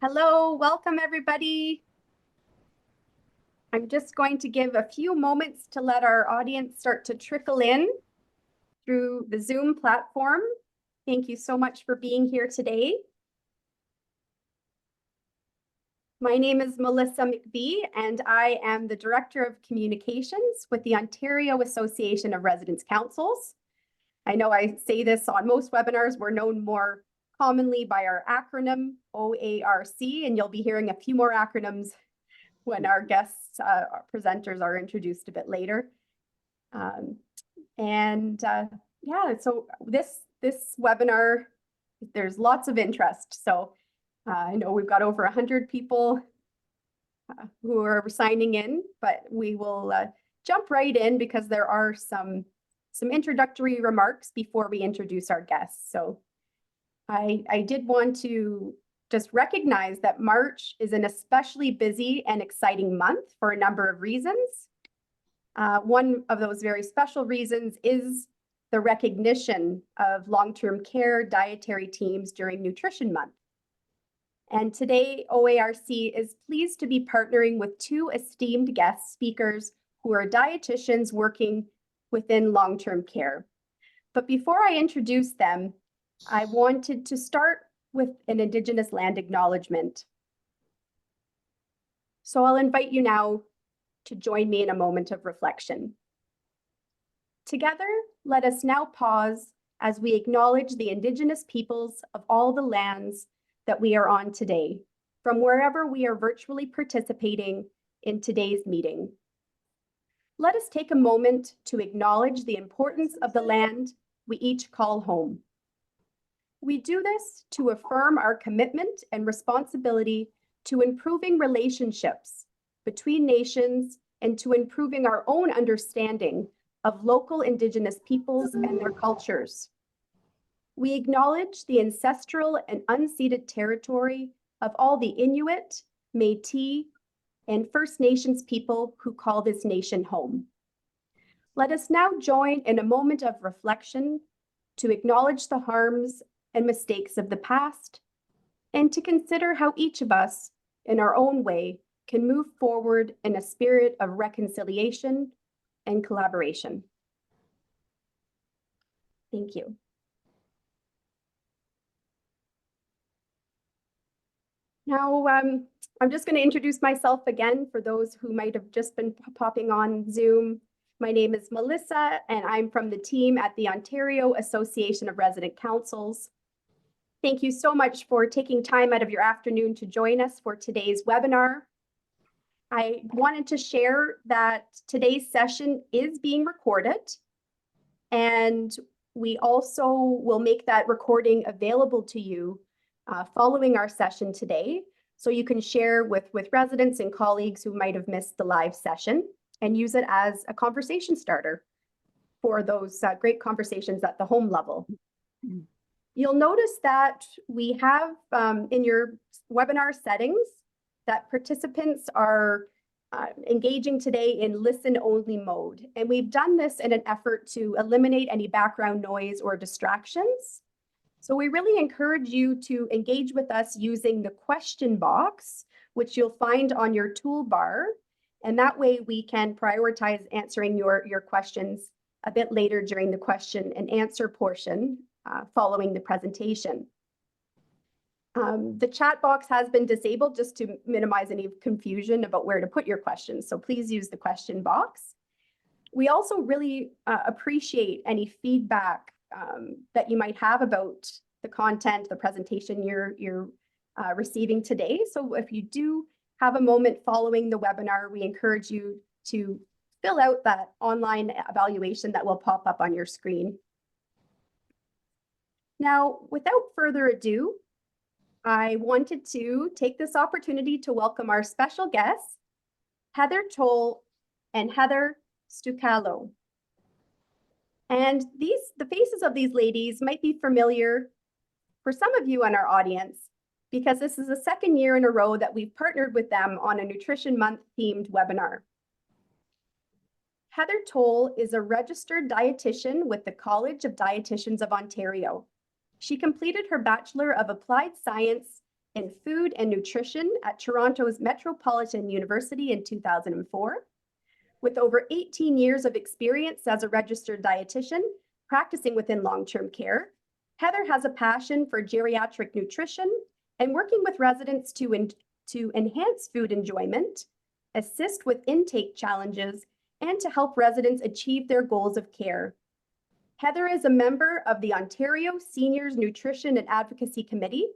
Hello, welcome everybody. I'm just going to give a few moments to let our audience start to trickle in through the Zoom platform. Thank you so much for being here today. My name is Melissa McBee, and I am the Director of Communications with the Ontario Association of Residence Councils. I know I say this on most webinars. We're known more commonly by our acronym OARC, and you'll be hearing a few more acronyms when our guests, our presenters are introduced a bit later. Yeah, so this webinar, there's lots of interest. So I know we've got over 100 people who are signing in, but we will jump right in because there are some introductory remarks before we introduce our guests. So I did want to just recognize that March is an especially busy and exciting month for a number of reasons. One of those very special reasons is the recognition of long-term care dietary teams during Nutrition Month. And today, OARC is pleased to be partnering with two esteemed guest speakers who are dietitians working within long-term care. But before I introduce them, I wanted to start with an Indigenous land acknowledgement. So I'll invite you now to join me in a moment of reflection. Together, let us now pause as we acknowledge the Indigenous peoples of all the lands that we are on today, from wherever we are virtually participating in today's meeting. Let us take a moment to acknowledge the importance of the land we each call home. We do this to affirm our commitment and responsibility to improving relationships between nations and to improving our own understanding of local Indigenous peoples and their cultures. We acknowledge the ancestral and unceded territory of all the Inuit, Métis, and First Nations people who call this nation home. Let us now join in a moment of reflection to acknowledge the harms and mistakes of the past, and to consider how each of us, in our own way, can move forward in a spirit of reconciliation and collaboration. Thank you. Now, I'm just going to introduce myself again for those who might have just been popping on Zoom. My name is Melissa, and I'm from the team at the Ontario Association of Resident Councils. Thank you so much for taking time out of your afternoon to join us for today's webinar. I wanted to share that today's session is being recorded, and we also will make that recording available to you following our session today, so you can share with residents and colleagues who might have missed the live session and use it as a conversation starter for those great conversations at the home level. You'll notice that we have in your webinar settings that participants are engaging today in listen-only mode. And we've done this in an effort to eliminate any background noise or distractions. So we really encourage you to engage with us using the question box, which you'll find on your toolbar. And that way we can prioritize answering your questions a bit later during the question and answer portion following the presentation. The chat box has been disabled just to minimize any confusion about where to put your questions. So please use the question box. We also really appreciate any feedback that you might have about the content, the presentation you're receiving today. So if you do have a moment following the webinar, we encourage you to fill out that online evaluation that will pop up on your screen. Now, without further ado, I wanted to take this opportunity to welcome our special guests, Heather Toll and Heather Stucalo. And the faces of these ladies might be familiar for some of you in our audience, because this is the second year in a row that we've partnered with them on a Nutrition Month themed webinar. Heather Toll is a registered dietitian with the College of Dietitians of Ontario. She completed her Bachelor of Applied Science in food and nutrition at Toronto's Metropolitan University in 2004. With over 18 years of experience as a registered dietitian practicing within long-term care, Heather has a passion for geriatric nutrition and working with residents to enhance food enjoyment, assist with intake challenges, and to help residents achieve their goals of care. Heather is a member of the Ontario Seniors Nutrition and Advocacy Committee,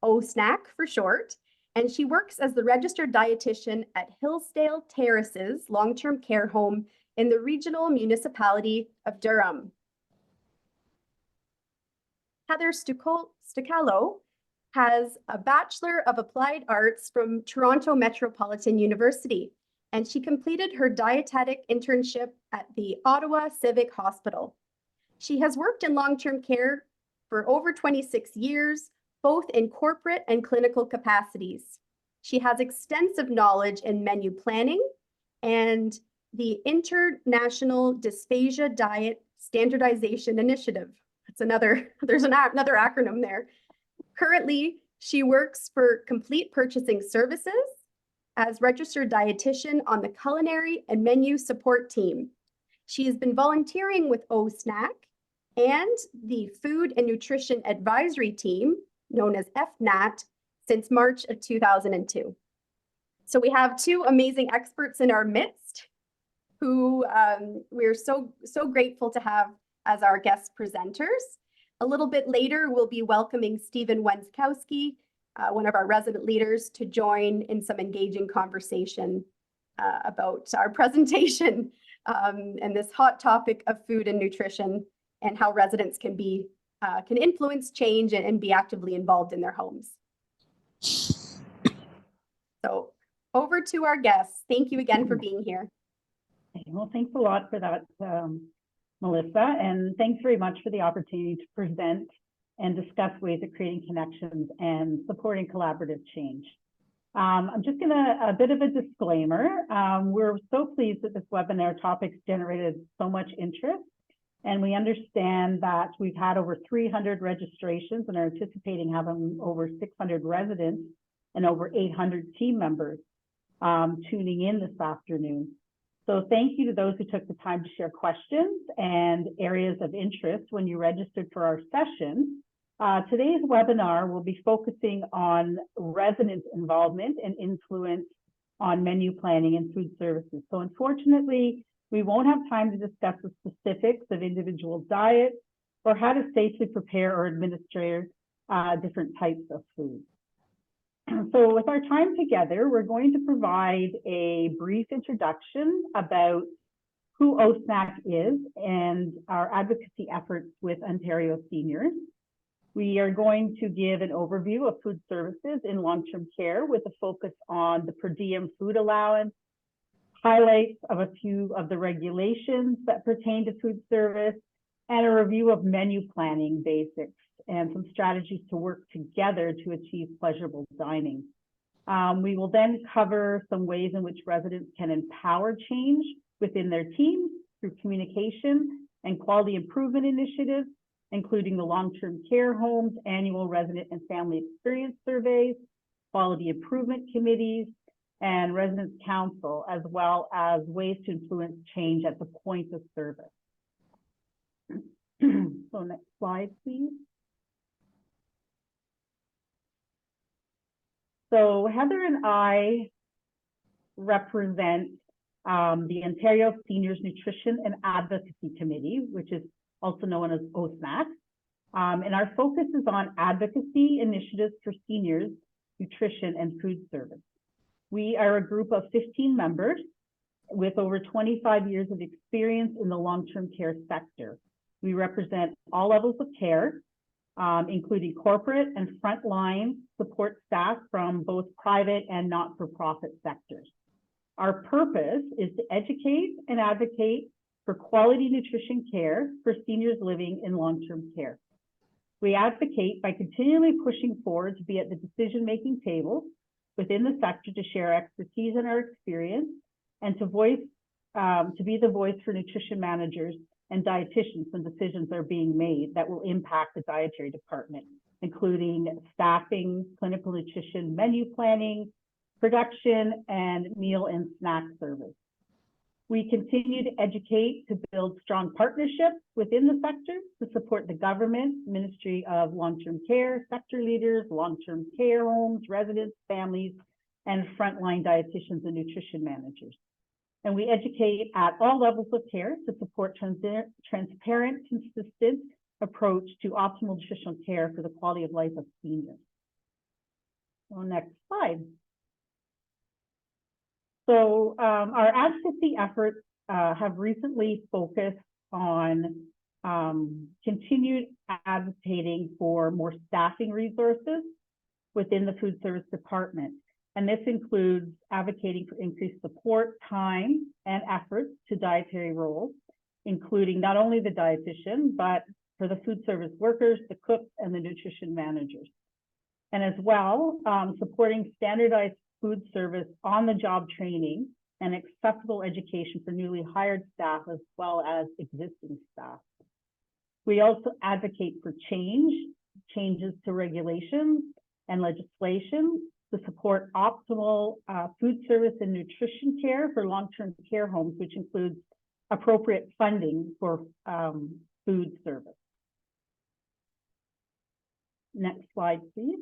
OSNAC for short, and she works as the registered dietitian at Hillsdale Terraces long-term care home in the regional municipality of Durham. Heather Stucalo has a Bachelor of Applied Arts from Toronto Metropolitan University, and she completed her dietetic internship at the Ottawa Civic Hospital. She has worked in long-term care for over 26 years, both in corporate and clinical capacities. She has extensive knowledge in menu planning and the International Dysphagia Diet Standardization Initiative. There's another acronym there. Currently, she works for Complete Purchasing Services as registered dietitian on the culinary and menu support team. She has been volunteering with OSNAC and the Food and Nutrition Advisory Team, known as FNAT, since March of 2002. So we have two amazing experts in our midst who we're so grateful to have as our guest presenters. A little bit later, we'll be welcoming Stephen Wenskowski, one of our resident leaders, to join in some engaging conversation about our presentation and this hot topic of food and nutrition and how residents can influence change and be actively involved in their homes. So over to our guests. Thank you again for being here. Well, thanks a lot for that, Melissa, and thanks very much for the opportunity to present and discuss ways of creating connections and supporting collaborative change. I'm just a bit of a disclaimer. We're so pleased that this webinar topic's generated so much interest, and we understand that we've had over 300 registrations and are anticipating having over 600 residents and over 800 team members tuning in this afternoon. So thank you to those who took the time to share questions and areas of interest when you registered for our session. Today's webinar will be focusing on resident involvement and influence on menu planning and food services. So unfortunately, we won't have time to discuss the specifics of individual diets or how to safely prepare or administer different types of food. So with our time together, we're going to provide a brief introduction about who OSNAC is and our advocacy efforts with Ontario seniors. We are going to give an overview of food services in long-term care with a focus on the per diem food allowance, highlights of a few of the regulations that pertain to food service, and a review of menu planning basics and some strategies to work together to achieve pleasurable dining. We will then cover some ways in which residents can empower change within their teams through communication and quality improvement initiatives, including the long-term care homes, annual resident and family experience surveys, quality improvement committees, and residents council, as well as ways to influence change at the point of service. So next slide, please. So Heather and I represent the Ontario Seniors Nutrition and Advocacy Committee, which is also known as OSNAC. And our focus is on advocacy initiatives for seniors, nutrition, and food service. We are a group of 15 members with over 25 years of experience in the long-term care sector. We represent all levels of care, including corporate and frontline support staff from both private and not-for-profit sectors. Our purpose is to educate and advocate for quality nutrition care for seniors living in long-term care. We advocate by continually pushing forward to be at the decision-making table within the sector to share expertise and our experience, and to be the voice for nutrition managers and dietitians when decisions are being made that will impact the dietary department including staffing, clinical nutrition, menu planning, production, and meal and snack service. We continue to educate to build strong partnerships within the sector to support the government, Ministry of Long-Term Care, sector leaders, long-term care homes, residents, families, and frontline dietitians and nutrition managers. And we educate at all levels of care to support transparent, consistent approach to optimal nutritional care for the quality of life of seniors. So next slide. So our advocacy efforts have recently focused on continued advocating for more staffing resources within the food service department. And this includes advocating for increased support, time, and efforts to dietary roles, including not only the dietitian, but for the food service workers, the cooks, and the nutrition managers. And as well, supporting standardized food service on-the-job training and accessible education for newly hired staff as well as existing staff. We also advocate for changes to regulations and legislation to support optimal food service and nutrition care for long-term care homes, which includes appropriate funding for food service. Next slide, please.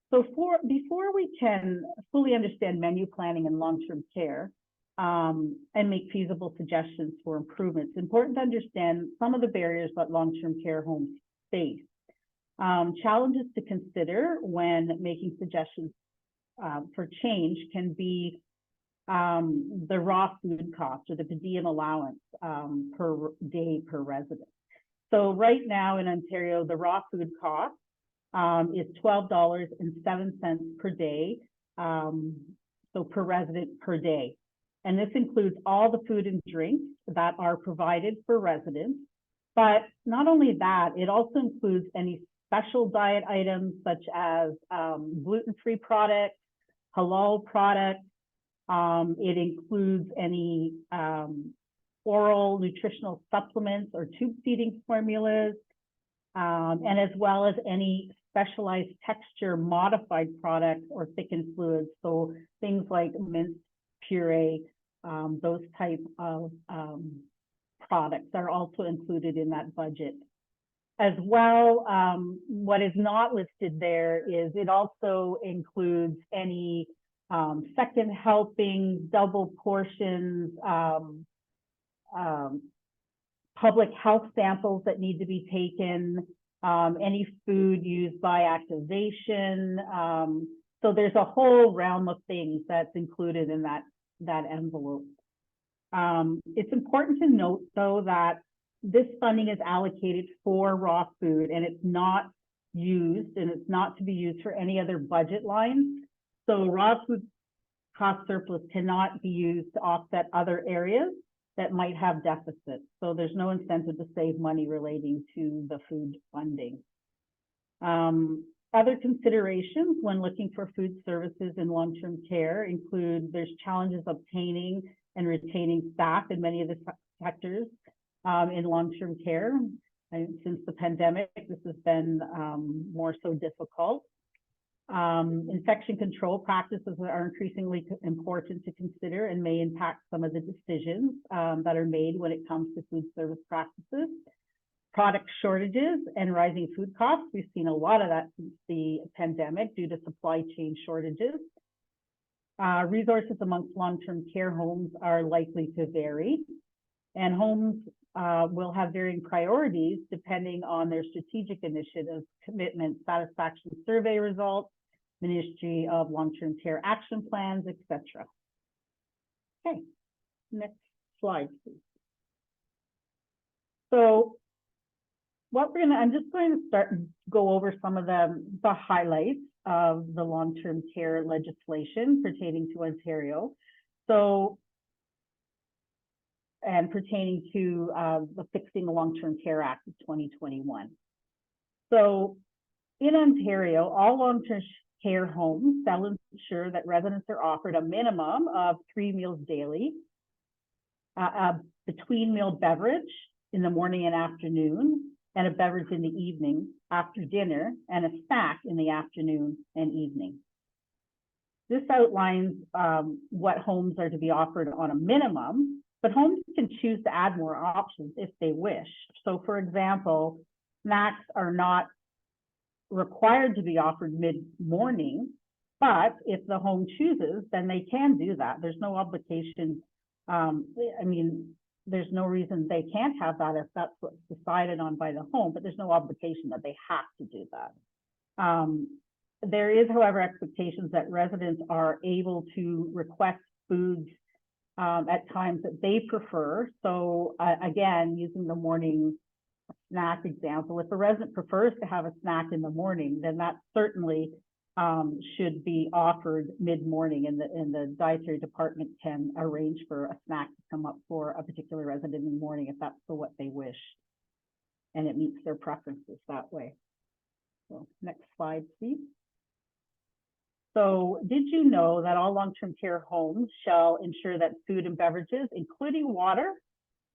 So before we can fully understand menu planning and long-term care and make feasible suggestions for improvements, it's important to understand some of the barriers that long-term care homes face. Challenges to consider when making suggestions for change can be the raw food cost or the per diem allowance per day per resident. So right now in Ontario, the raw food cost is $12.07 per day, so per resident per day. And this includes all the food and drinks that are provided for residents. But not only that, it also includes any special diet items such as gluten-free products, halal products. It includes any oral nutritional supplements or tube feeding formulas, and as well as any specialized texture modified products or thickened fluids. So things like minced puree, those type of products are also included in that budget. As well, what is not listed there is it also includes any second helpings, double portions, public health samples that need to be taken, any food used by activation. So there's a whole realm of things that's included in that envelope. It's important to note, though, that this funding is allocated for raw food and it's not used, and it's not to be used for any other budget lines. So raw food cost surplus cannot be used to offset other areas that might have deficits. So there's no incentive to save money relating to the food funding. Other considerations when looking for food services in long-term care include there's challenges obtaining and retaining staff in many of the sectors in long-term care. And since the pandemic, this has been more so difficult. Infection control practices are increasingly important to consider and may impact some of the decisions that are made when it comes to food service practices. Product shortages and rising food costs. We've seen a lot of that since the pandemic due to supply chain shortages. Resources amongst long-term care homes are likely to vary, and homes will have varying priorities depending on their strategic initiatives, commitment, satisfaction survey results, Ministry of Long-Term Care action plans, etc. Okay, next slide, please. So I'm just going to start and go over some of the highlights of the long-term care legislation pertaining to Ontario. So, and pertaining to the Fixing the Long-Term Care Act of 2021. So in Ontario, all long-term care homes shall ensure that residents are offered a minimum of 3 meals daily, a between meal beverage in the morning and afternoon, and a beverage in the evening after dinner, and a snack in the afternoon and evening. This outlines what homes are to be offered on a minimum, but homes can choose to add more options if they wish. So for example, snacks are not required to be offered mid-morning, but if the home chooses, then they can do that. There's no obligation. I mean, there's no reason they can't have that if that's what's decided on by the home, but there's no obligation that they have to do that. There is, however, expectations that residents are able to request foods at times that they prefer. So again, using the morning snack example, if a resident prefers to have a snack in the morning, then that certainly should be offered mid-morning, and the dietary department can arrange for a snack to come up for a particular resident in the morning if that's for what they wish, and it meets their preferences that way. So next slide, please. So did you know that all long-term care homes shall ensure that food and beverages, including water,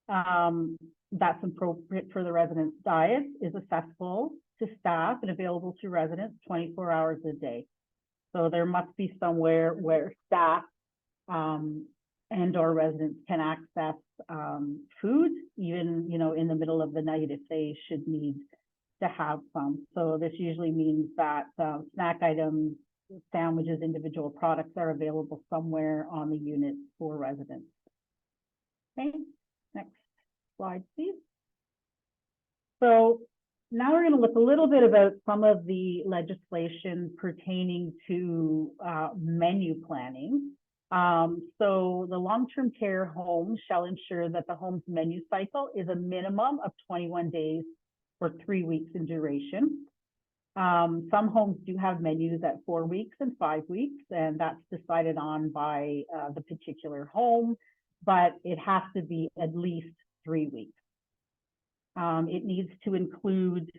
that's appropriate for the residents' diet, is accessible to staff and available to residents 24 hours a day. So there must be somewhere where staff and or residents can access food, even, you know, in the middle of the night if they should need to have some. So this usually means that snack items, sandwiches, individual products are available somewhere on the unit for residents. Okay, next slide, please. So now we're going to look a little bit about some of the legislation pertaining to menu planning. So the long-term care home shall ensure that the home's menu cycle is a minimum of 21 days or 3 weeks in duration. Some homes do have menus at 4 weeks and 5 weeks, and that's decided on by the particular home, but it has to be at least 3 weeks. It needs to include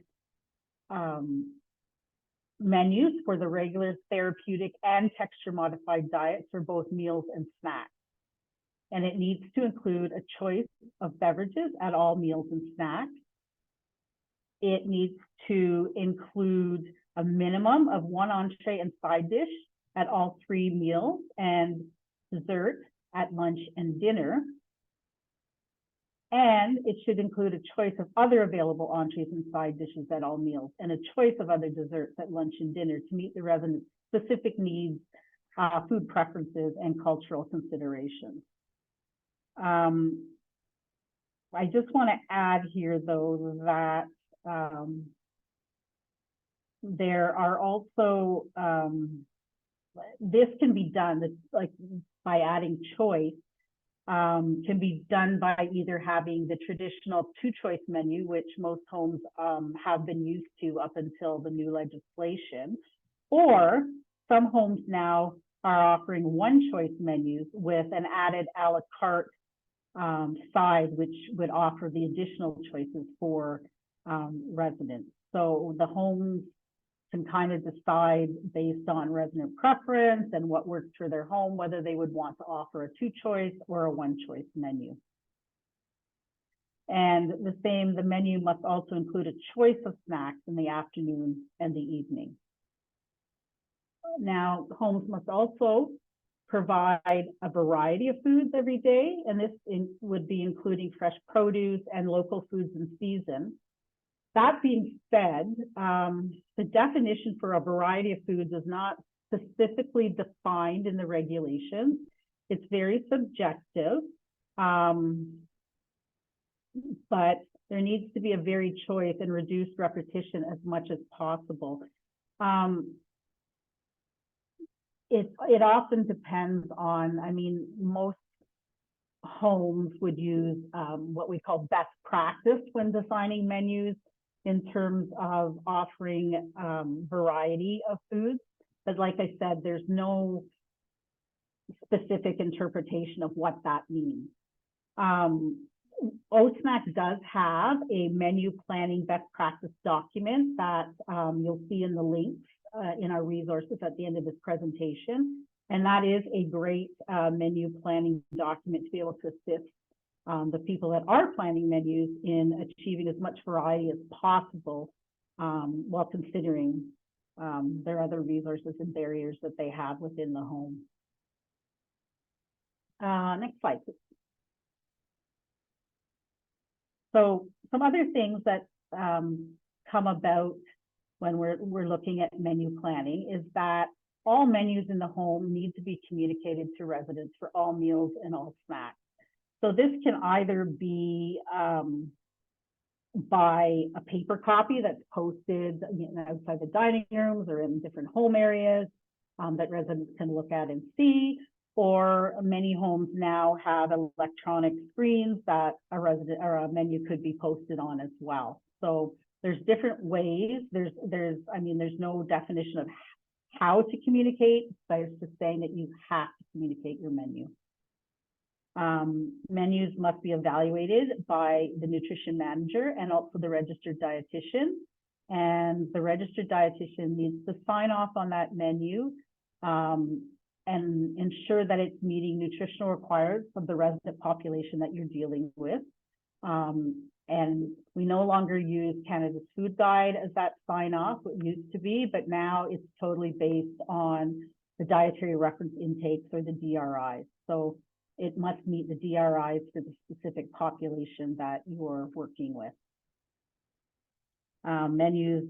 menus for the regular, therapeutic, and texture-modified diets for both meals and snacks. And it needs to include a choice of beverages at all meals and snacks. It needs to include a minimum of 1 entree and side dish at all 3 meals, and dessert at lunch and dinner. And it should include a choice of other available entrees and side dishes at all meals, and a choice of other desserts at lunch and dinner to meet the residents' specific needs, food preferences, and cultural considerations. I just want to add here, though, that there are also, this can be done, like by adding choice, can be done by either having the traditional 2-choice menu, which most homes have been used to up until the new legislation, or some homes now are offering 1-choice menus with an added a la carte side, which would offer the additional choices for residents. So the homes can kind of decide based on resident preference and what works for their home, whether they would want to offer a 2-choice or a 1-choice menu. And the same, the menu must also include a choice of snacks in the afternoon and the evening. Now, homes must also provide a variety of foods every day, and this would be including fresh produce and local foods in season. That being said, the definition for a variety of foods is not specifically defined in the regulations. It's very subjective, but there needs to be a varied choice and reduced repetition as much as possible. It often depends on, I mean, most homes would use what we call best practice when designing menus in terms of offering variety of foods. But like I said, there's no specific interpretation of what that means. OSNAC does have a menu planning best practice document that you'll see in the links in our resources at the end of this presentation. And that is a great menu planning document to be able to assist the people that are planning menus in achieving as much variety as possible while considering their other resources and barriers that they have within the home. Next slide, please. So some other things that come about when we're looking at menu planning is that all menus in the home need to be communicated to residents for all meals and all snacks. So this can either be by a paper copy that's posted outside the dining rooms or in different home areas that residents can look at and see, or many homes now have electronic screens that a resident or a menu could be posted on as well. So there's different ways. There's no definition of how to communicate, but it's just saying that you have to communicate your menu. Menus must be evaluated by the nutrition manager and also the registered dietitian. And the registered dietitian needs to sign off on that menu and ensure that it's meeting nutritional requirements of the resident population that you're dealing with. And we no longer use Canada's Food Guide as that sign off, it used to be, but now it's totally based on the dietary reference intakes or the DRIs. So it must meet the DRIs for the specific population that you're working with. Menus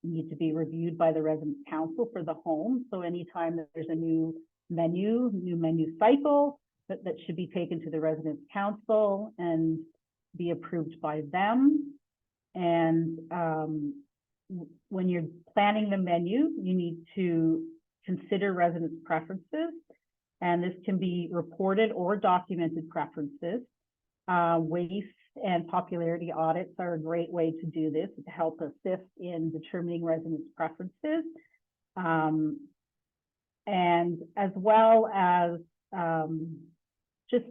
need to be reviewed by the resident council for the home. So anytime that there's a new menu cycle, that should be taken to the residence council and be approved by them. And when you're planning the menu, you need to consider residents' preferences. And this can be reported or documented preferences. Waste and popularity audits are a great way to do this to help assist in determining residents' preferences. And as well as just,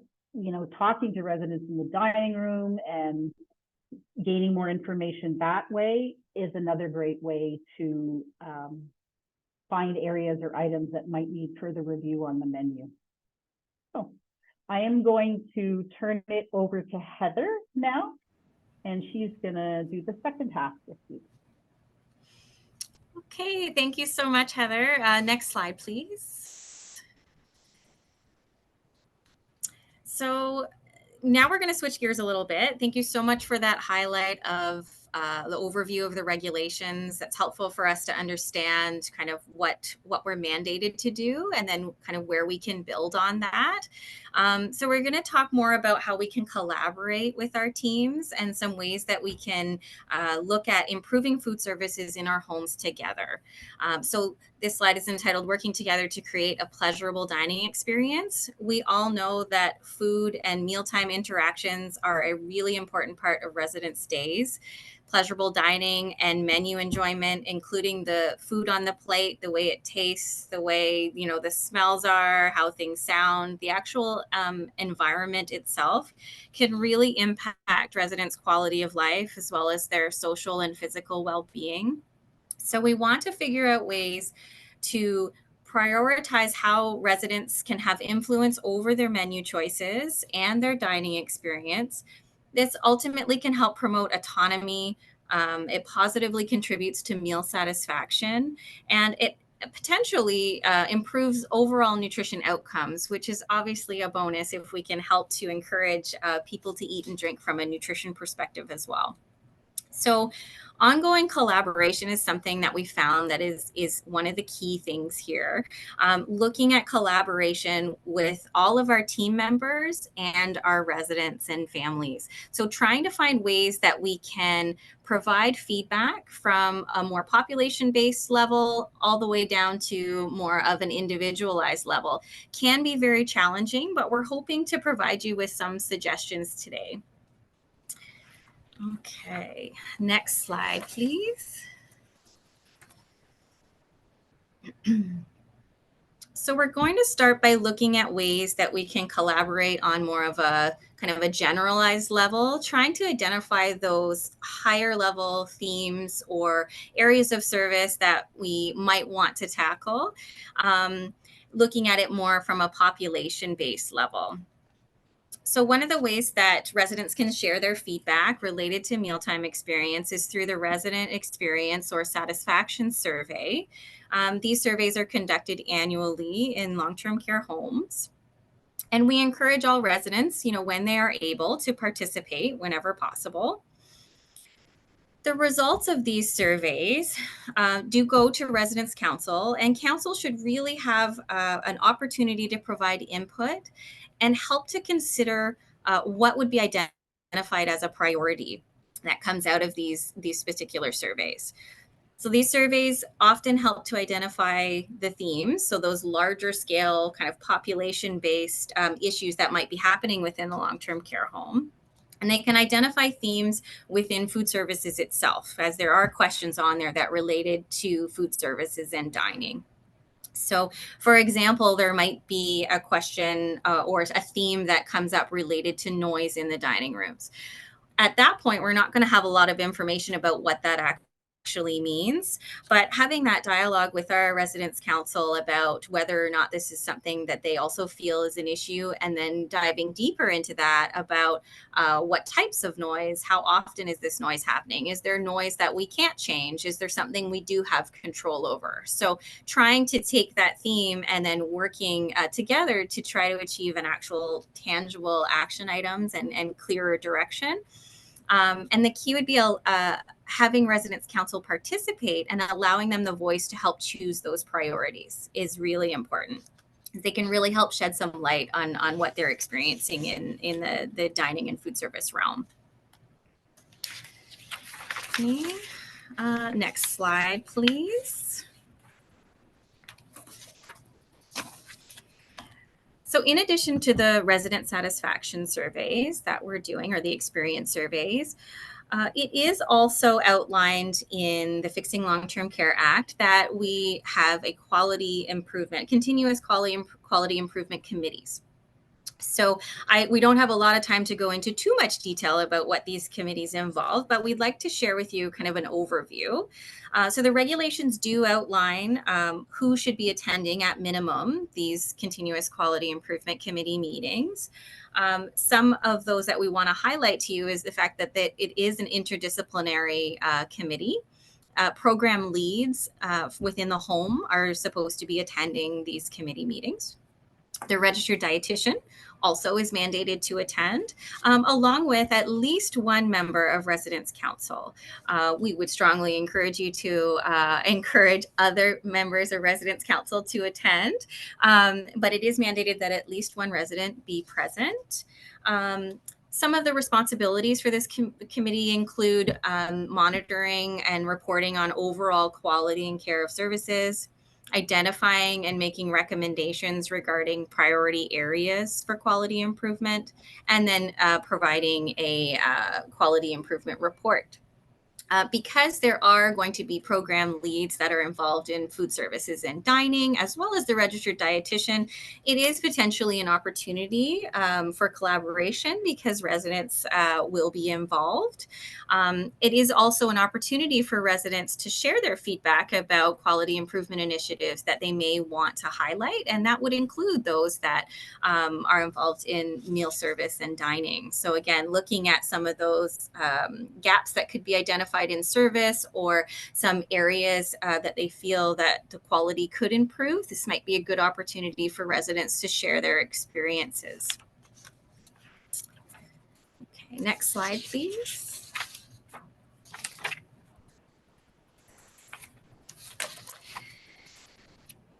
talking to residents in the dining room and gaining more information that way is another great way to find areas or items that might need further review on the menu. So I am going to turn it over to Heather now, and she's gonna do the second half this week. Okay, thank you so much, Heather. Next slide, please. So now we're going to switch gears a little bit. Thank you so much for that highlight of the overview of the regulations. That's helpful for us to understand kind of what we're mandated to do and then kind of where we can build on that. So we're going to talk more about how we can collaborate with our teams and some ways that we can look at improving food services in our homes together. So this slide is entitled Working Together to Create a Pleasurable Dining Experience. We all know that food and mealtime interactions are a really important part of residents' days. Pleasurable dining and menu enjoyment, including the food on the plate, the way it tastes, the way, the smells are, how things sound, the actual environment itself can really impact residents' quality of life as well as their social and physical well-being. So we want to figure out ways to prioritize how residents can have influence over their menu choices and their dining experience. This ultimately can help promote autonomy. It positively contributes to meal satisfaction, and it potentially improves overall nutrition outcomes, which is obviously a bonus if we can help to encourage people to eat and drink from a nutrition perspective as well. So ongoing collaboration is something that we found that is one of the key things here. Looking at collaboration with all of our team members and our residents and families. So trying to find ways that we can provide feedback from a more population-based level all the way down to more of an individualized level can be very challenging, but we're hoping to provide you with some suggestions today. Okay, next slide, please. So we're going to start by looking at ways that we can collaborate on more of a kind of a generalized level, trying to identify those higher level themes or areas of service that we might want to tackle, looking at it more from a population-based level. So one of the ways that residents can share their feedback related to mealtime experience is through the resident experience or satisfaction survey. These surveys are conducted annually in long-term care homes. And we encourage all residents, when they are able, to participate whenever possible. The results of these surveys do go to Residents Council, and Council should really have an opportunity to provide input and help to consider what would be identified as a priority that comes out of these particular surveys. So these surveys often help to identify the themes, so those larger scale kind of population-based issues that might be happening within the long-term care home. And they can identify themes within food services itself, as there are questions on there that related to food services and dining. So, for example, there might be a question or a theme that comes up related to noise in the dining rooms. At that point, we're not going to have a lot of information about what that actually means, but having that dialogue with our residents council about whether or not this is something that they also feel is an issue, and then diving deeper into that about what types of noise, how often is this noise happening? Is there noise that we can't change? Is there something we do have control over? So trying to take that theme and then working together to try to achieve an actual tangible action items and clearer direction. And the key would be having residents council participate and allowing them the voice to help choose those priorities is really important. They can really help shed some light on what they're experiencing in the dining and food service realm. Okay. Next slide, please. So in addition to the resident satisfaction surveys that we're doing, or the experience surveys, it is also outlined in the Fixing Long-Term Care Act that we have a quality improvement, continuous quality improvement committees. So we don't have a lot of time to go into too much detail about what these committees involve, but we'd like to share with you kind of an overview. So the regulations do outline who should be attending at minimum these continuous quality improvement committee meetings. Some of those that we want to highlight to you is the fact that it is an interdisciplinary committee. Program leads within the home are supposed to be attending these committee meetings. The registered dietitian also is mandated to attend, along with at least one member of Residents Council. We would strongly encourage you to encourage other members of Residents Council to attend, but it is mandated that at least one resident be present. Some of the responsibilities for this committee include monitoring and reporting on overall quality and care of services, identifying and making recommendations regarding priority areas for quality improvement, and then providing a quality improvement report. Because there are going to be program leads that are involved in food services and dining, as well as the registered dietitian, it is potentially an opportunity for collaboration because residents will be involved. It is also an opportunity for residents to share their feedback about quality improvement initiatives that they may want to highlight, and that would include those that are involved in meal service and dining. So again, looking at some of those gaps that could be identified in service, or some areas that they feel that the quality could improve, this might be a good opportunity for residents to share their experiences. Okay, next slide, please.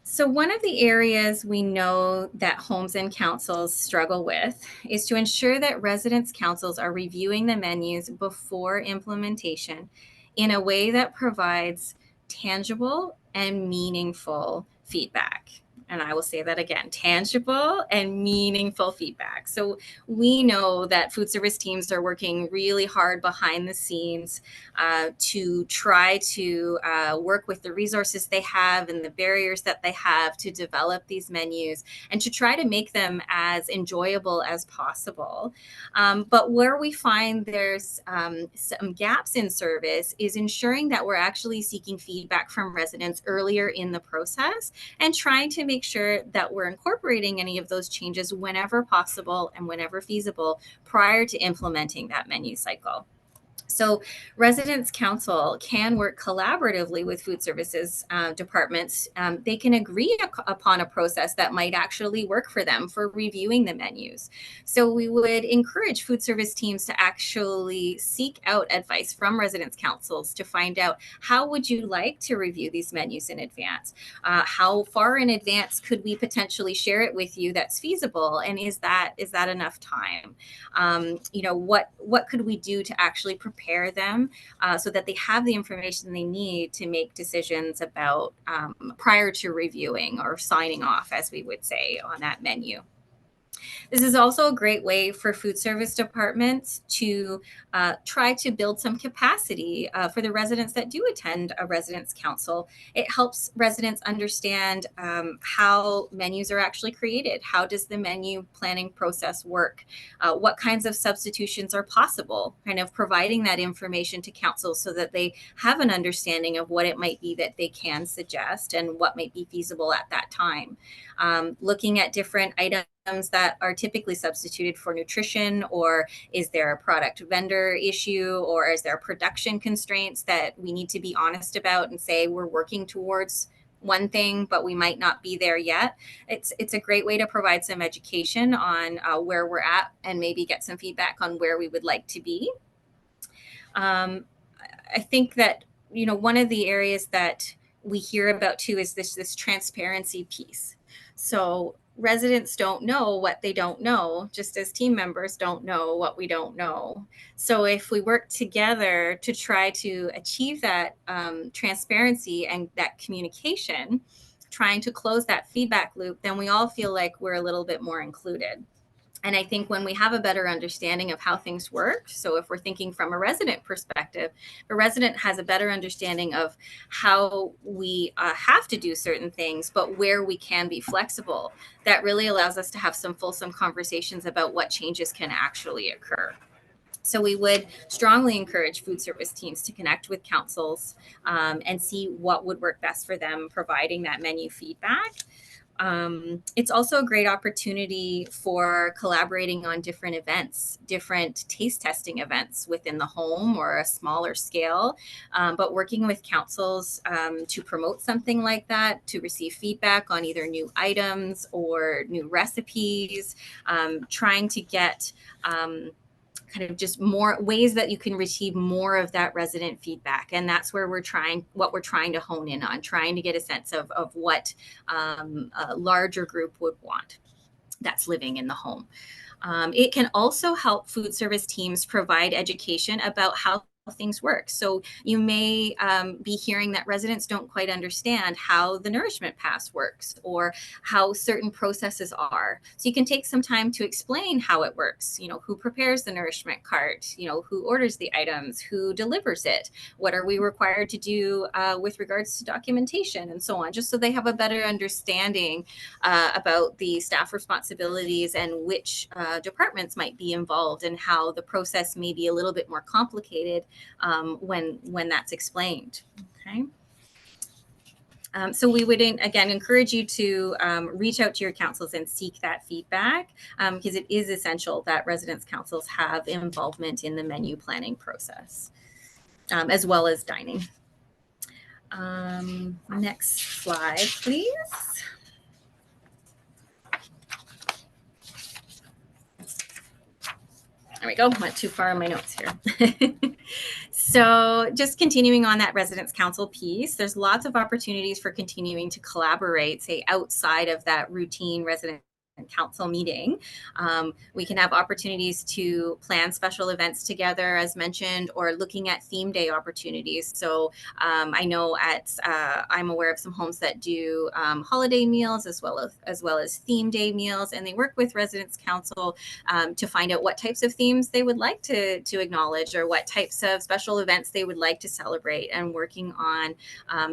So one of the areas we know that homes and councils struggle with is to ensure that residents' councils are reviewing the menus before implementation in a way that provides tangible and meaningful feedback. And I will say that again, tangible and meaningful feedback. So we know that food service teams are working really hard behind the scenes to try to work with the resources they have and the barriers that they have to develop these menus and to try to make them as enjoyable as possible. But where we find there's some gaps in service is ensuring that we're actually seeking feedback from residents earlier in the process and trying to make make sure that we're incorporating any of those changes whenever possible and whenever feasible prior to implementing that menu cycle. So residents council can work collaboratively with food services departments. They can agree upon a process that might actually work for them for reviewing the menus. So we would encourage food service teams to actually seek out advice from residents councils to find out, how would you like to review these menus in advance? How far in advance could we potentially share it with you that's feasible? And is that enough time? What could we do to actually prepare them so that they have the information they need to make decisions about prior to reviewing or signing off, as we would say, on that menu. This is also a great way for food service departments to try to build some capacity for the residents that do attend a residents council. It helps residents understand how menus are actually created. How does the menu planning process work? What kinds of substitutions are possible? Kind of providing that information to council so that they have an understanding of what it might be that they can suggest and what might be feasible at that time. Looking at different items that are typically substituted for nutrition, or is there a product vendor issue, or is there production constraints that we need to be honest about and say we're working towards one thing, but we might not be there yet. It's a great way to provide some education on where we're at and maybe get some feedback on where we would like to be. I think that, one of the areas that we hear about too is this transparency piece. So residents don't know what they don't know, just as team members don't know what we don't know. So if we work together to try to achieve that transparency and that communication, trying to close that feedback loop, then we all feel like we're a little bit more included. And I think when we have a better understanding of how things work, so if we're thinking from a resident perspective, a resident has a better understanding of how we have to do certain things, but where we can be flexible, that really allows us to have some fulsome conversations about what changes can actually occur. So we would strongly encourage food service teams to connect with councils and see what would work best for them, providing that menu feedback. It's also a great opportunity for collaborating on different events, different taste testing events within the home or a smaller scale, but working with councils to promote something like that, to receive feedback on either new items or new recipes, trying to get kind of just more ways that you can receive more of that resident feedback. And that's where we're trying to hone in on, trying to get a sense of what a larger group would want that's living in the home. It can also help food service teams provide education about how things work. So you may be hearing that residents don't quite understand how the nourishment pass works or how certain processes are. So you can take some time to explain how it works. Who prepares the nourishment cart? Who orders the items? Who delivers it? What are we required to do with regards to documentation and so on, just so they have a better understanding about the staff responsibilities and which departments might be involved and how the process may be a little bit more complicated when that's explained. Okay. So we would again encourage you to reach out to your councils and seek that feedback because it is essential that residents councils have involvement in the menu planning process as well as dining. Next slide, please. There we go. Went too far in my notes here. So just continuing on that residents council piece, there's lots of opportunities for continuing to collaborate, say outside of that routine resident council meeting. We can have opportunities to plan special events together, as mentioned, or looking at theme day opportunities. So I know I'm aware of some homes that do holiday meals as well as theme day meals, and they work with residents council to find out what types of themes they would like to acknowledge or what types of special events they would like to celebrate, and working on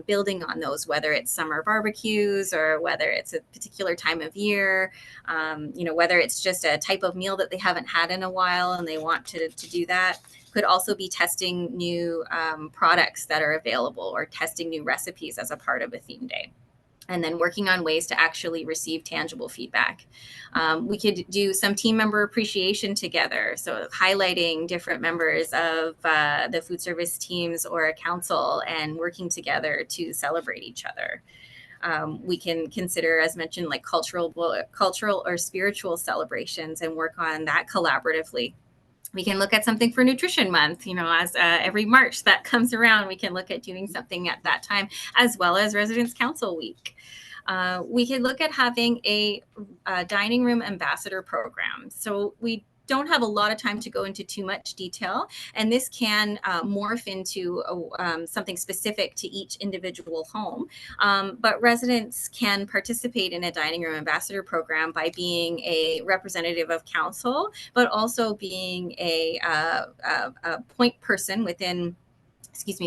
building on those, whether it's summer barbecues or whether it's a particular time of year. Whether it's just a type of meal that they haven't had in a while and they want to do that. Could also be testing new products that are available or testing new recipes as a part of a theme day. and then working on ways to actually receive tangible feedback. We could do some team member appreciation together. So highlighting different members of the food service teams or a council and working together to celebrate each other. We can consider, as mentioned, like cultural or spiritual celebrations and work on that collaboratively. We can look at something for Nutrition Month, as every March that comes around, we can look at doing something at that time, as well as Residence Council Week. We could look at having a dining room ambassador program. So we don't have a lot of time to go into too much detail, and this can morph into something specific to each individual home. But residents can participate in a dining room ambassador program by being a representative of council, but also being a point person within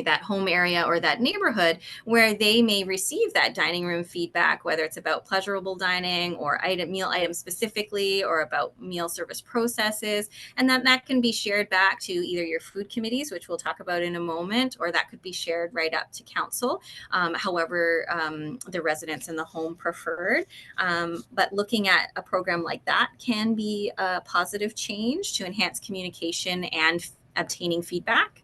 that home area or that neighborhood, where they may receive that dining room feedback, whether it's about pleasurable dining or meal items specifically, or about meal service processes. And that can be shared back to either your food committees, which we'll talk about in a moment, or that could be shared right up to council, however the residents in the home preferred. But looking at a program like that can be a positive change to enhance communication and obtaining feedback.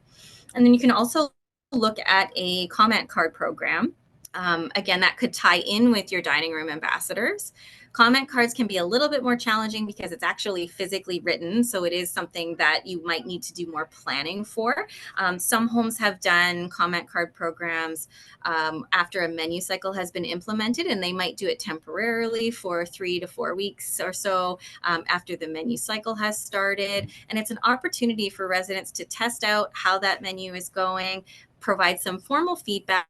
And then you can also look at a comment card program. Again, that could tie in with your dining room ambassadors. Comment cards can be a little bit more challenging because it's actually physically written. So it is something that you might need to do more planning for. Some homes have done comment card programs after a menu cycle has been implemented, and they might do it temporarily for 3 to 4 weeks or so after the menu cycle has started. And it's an opportunity for residents to test out how that menu is going, provide some formal feedback,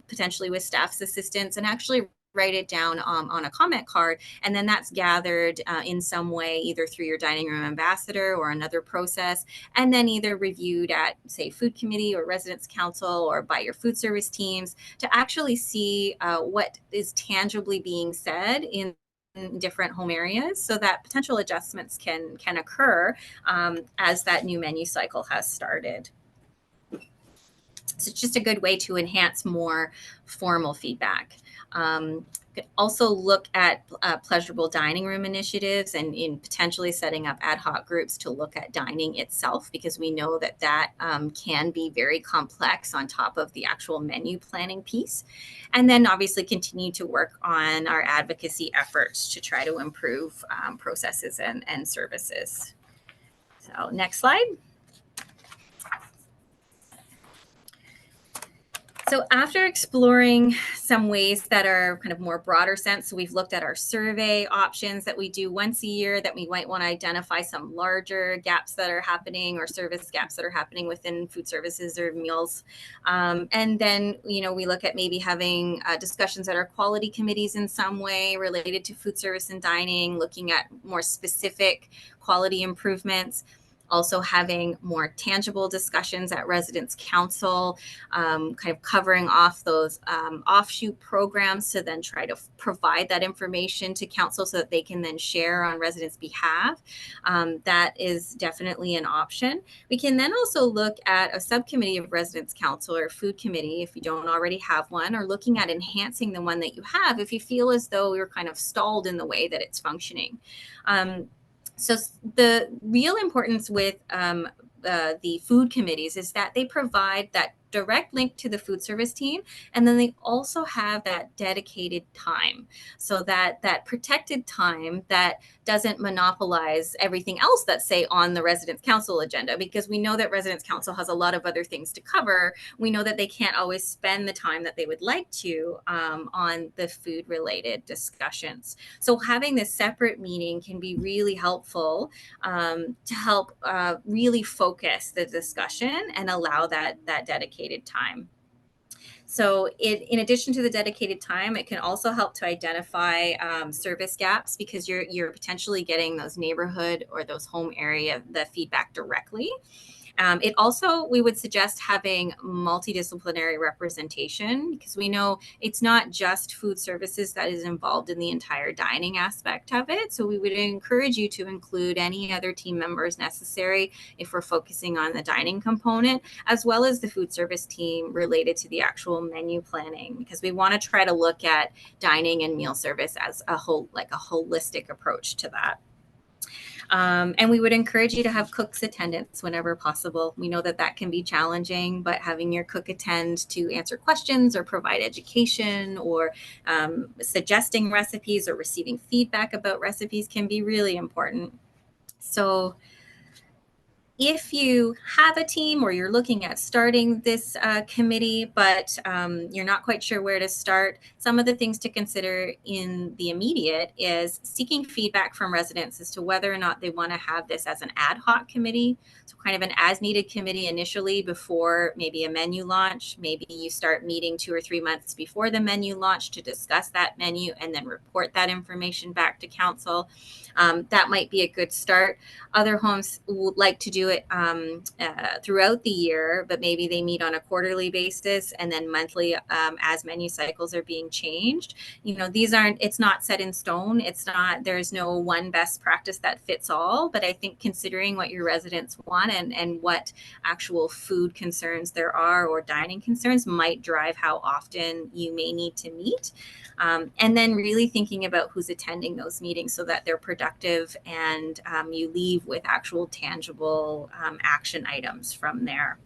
potentially with staff's assistance, and actually write it down on a comment card. And then that's gathered in some way, either through your dining room ambassador or another process, and then either reviewed at, say, food committee or residence council or by your food service teams to actually see what is tangibly being said in different home areas, so that potential adjustments can occur as that new menu cycle has started. So it's just a good way to enhance more formal feedback. You could also look at pleasurable dining room initiatives and in potentially setting up ad hoc groups to look at dining itself, because we know that can be very complex on top of the actual menu planning piece. And then obviously continue to work on our advocacy efforts to try to improve processes and services. So next slide. So after exploring some ways that are kind of more broader sense, so we've looked at our survey options that we do once a year, that we might want to identify some larger gaps that are happening or service gaps that are happening within food services or meals. And then, we look at maybe having discussions at our quality committees in some way related to food service and dining, looking at more specific quality improvements. Also having more tangible discussions at residence council, kind of covering off those offshoot programs to then try to provide that information to council so that they can then share on residents' behalf. That is definitely an option. We can then also look at a subcommittee of residence council or food committee if you don't already have one, or looking at enhancing the one that you have if you feel as though you're kind of stalled in the way that it's functioning. So the real importance with the food committees is that they provide that direct link to the food service team, and then they also have that dedicated time, so that protected time that doesn't monopolize everything else that's, say, on the residence council agenda, because we know that residence council has a lot of other things to cover. We know that they can't always spend the time that they would like to on the food related discussions. So having this separate meeting can be really helpful to help really focus the discussion and allow that dedicated time. So in addition to the dedicated time, it can also help to identify service gaps, because you're potentially getting those neighborhood or those home area, the feedback directly. It also, we would suggest having multidisciplinary representation, because we know it's not just food services that is involved in the entire dining aspect of it. So we would encourage you to include any other team members necessary if we're focusing on the dining component, as well as the food service team related to the actual menu planning, because we want to try to look at dining and meal service as a whole, like a holistic approach to that. And we would encourage you to have cooks attendance whenever possible. We know that that can be challenging, but having your cook attend to answer questions or provide education or suggesting recipes or receiving feedback about recipes can be really important. So if you have a team or you're looking at starting this committee, but you're not quite sure where to start, some of the things to consider in the immediate is seeking feedback from residents as to whether or not they want to have this as an ad hoc committee. So kind of an as needed committee initially before maybe a menu launch. Maybe you start meeting 2 or 3 months before the menu launch to discuss that menu and then report that information back to council. That might be a good start. Other homes would like to do it throughout the year, but maybe they meet on a quarterly basis and then monthly as menu cycles are being changed. You know, it's not set in stone. There's no one best practice that fits all, but I think considering what your residents want and what actual food concerns there are or dining concerns might drive how often you may need to meet. And then really thinking about who's attending those meetings so that they're productive and you leave with actual tangible action items from there.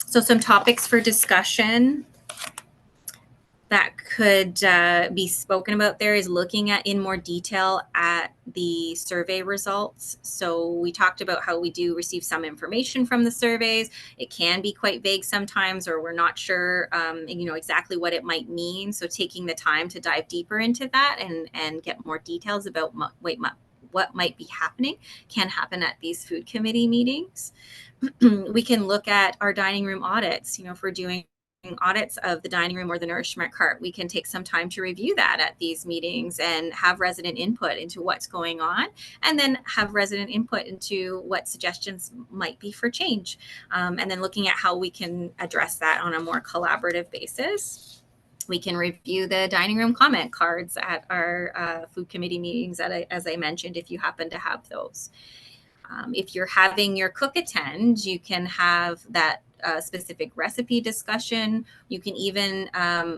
So some topics for discussion that could be spoken about there is looking at in more detail at the survey results. So we talked about how we do receive some information from the surveys. It can be quite vague sometimes, or we're not sure, exactly what it might mean. So taking the time to dive deeper into that and get more details about what might be happening can happen at these food committee meetings. We can look at our dining room audits. You know, if we're doing audits of the dining room or the nourishment cart, we can take some time to review that at these meetings and have resident input into what's going on, and then have resident input into what suggestions might be for change, and then looking at how we can address that on a more collaborative basis. We can review the dining room comment cards at our food committee meetings, as I mentioned, if you happen to have those. If you're having your cook attend, you can have that specific recipe discussion. You can even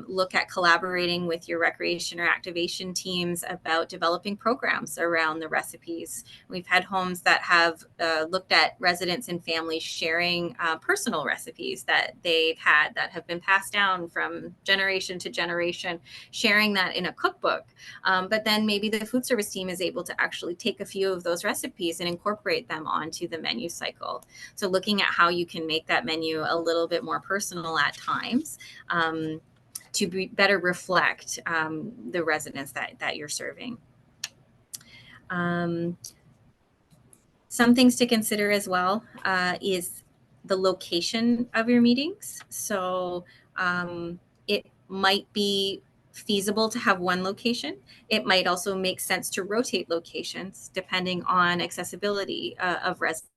look at collaborating with your recreation or activation teams about developing programs around the recipes. We've had homes that have looked at residents and families sharing personal recipes that they've had that have been passed down from generation to generation, sharing that in a cookbook. But then maybe the food service team is able to actually take a few of those recipes and incorporate them onto the menu cycle. So looking at how you can make that menu a little bit more personal at times to better reflect the residents that you're serving. Some things to consider as well is the location of your meetings. So it might be feasible to have one location. It might also make sense to rotate locations depending on accessibility of residents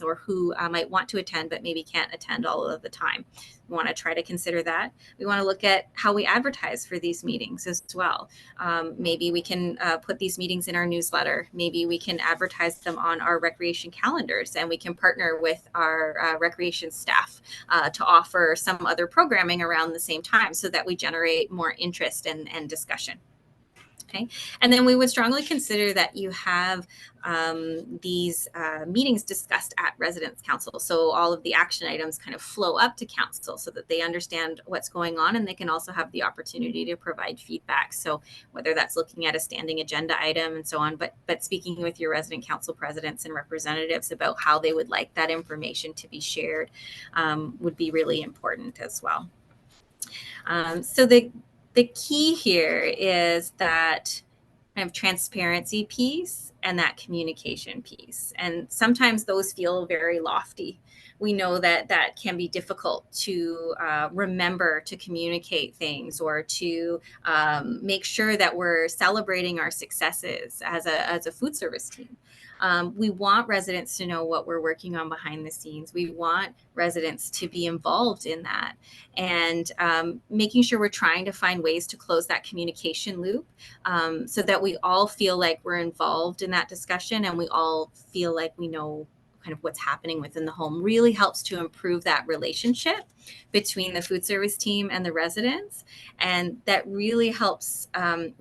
or who might want to attend but maybe can't attend all of the time. We want to try to consider that. We want to look at how we advertise for these meetings as well. Maybe we can put these meetings in our newsletter. Maybe we can advertise them on our recreation calendars, and we can partner with our recreation staff to offer some other programming around the same time so that we generate more interest and discussion. Okay, and then we would strongly consider that you have these meetings discussed at residence council. So all of the action items kind of flow up to council so that they understand what's going on, and they can also have the opportunity to provide feedback. So whether that's looking at a standing agenda item and so on, but speaking with your resident council presidents and representatives about how they would like that information to be shared would be really important as well. So the key here is that kind of transparency piece and that communication piece. And sometimes those feel very lofty. We know that that can be difficult to remember to communicate things or to make sure that we're celebrating our successes as a food service team. We want residents to know what we're working on behind the scenes. We want residents to be involved in that, and making sure we're trying to find ways to close that communication loop, so that we all feel like we're involved in that discussion and we all feel like we know kind of what's happening within the home. Really helps to improve that relationship between the food service team and the residents. And that really helps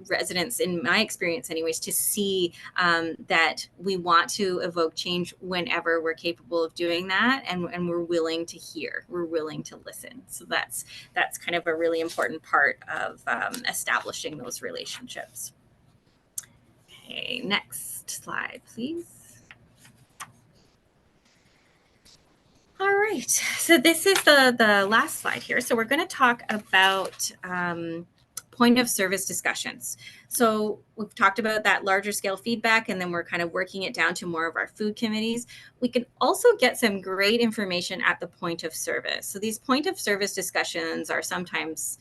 residents, in my experience anyways, to see that we want to evoke change whenever we're capable of doing that, and we're willing to hear, we're willing to listen. So that's kind of a really important part of establishing those relationships. Okay, next slide, please. All right, so this is the last slide here. So we're going to talk about point of service discussions. So we've talked about that larger scale feedback, and then we're kind of working it down to more of our food committees. We can also get some great information at the point of service. So these point of service discussions are sometimes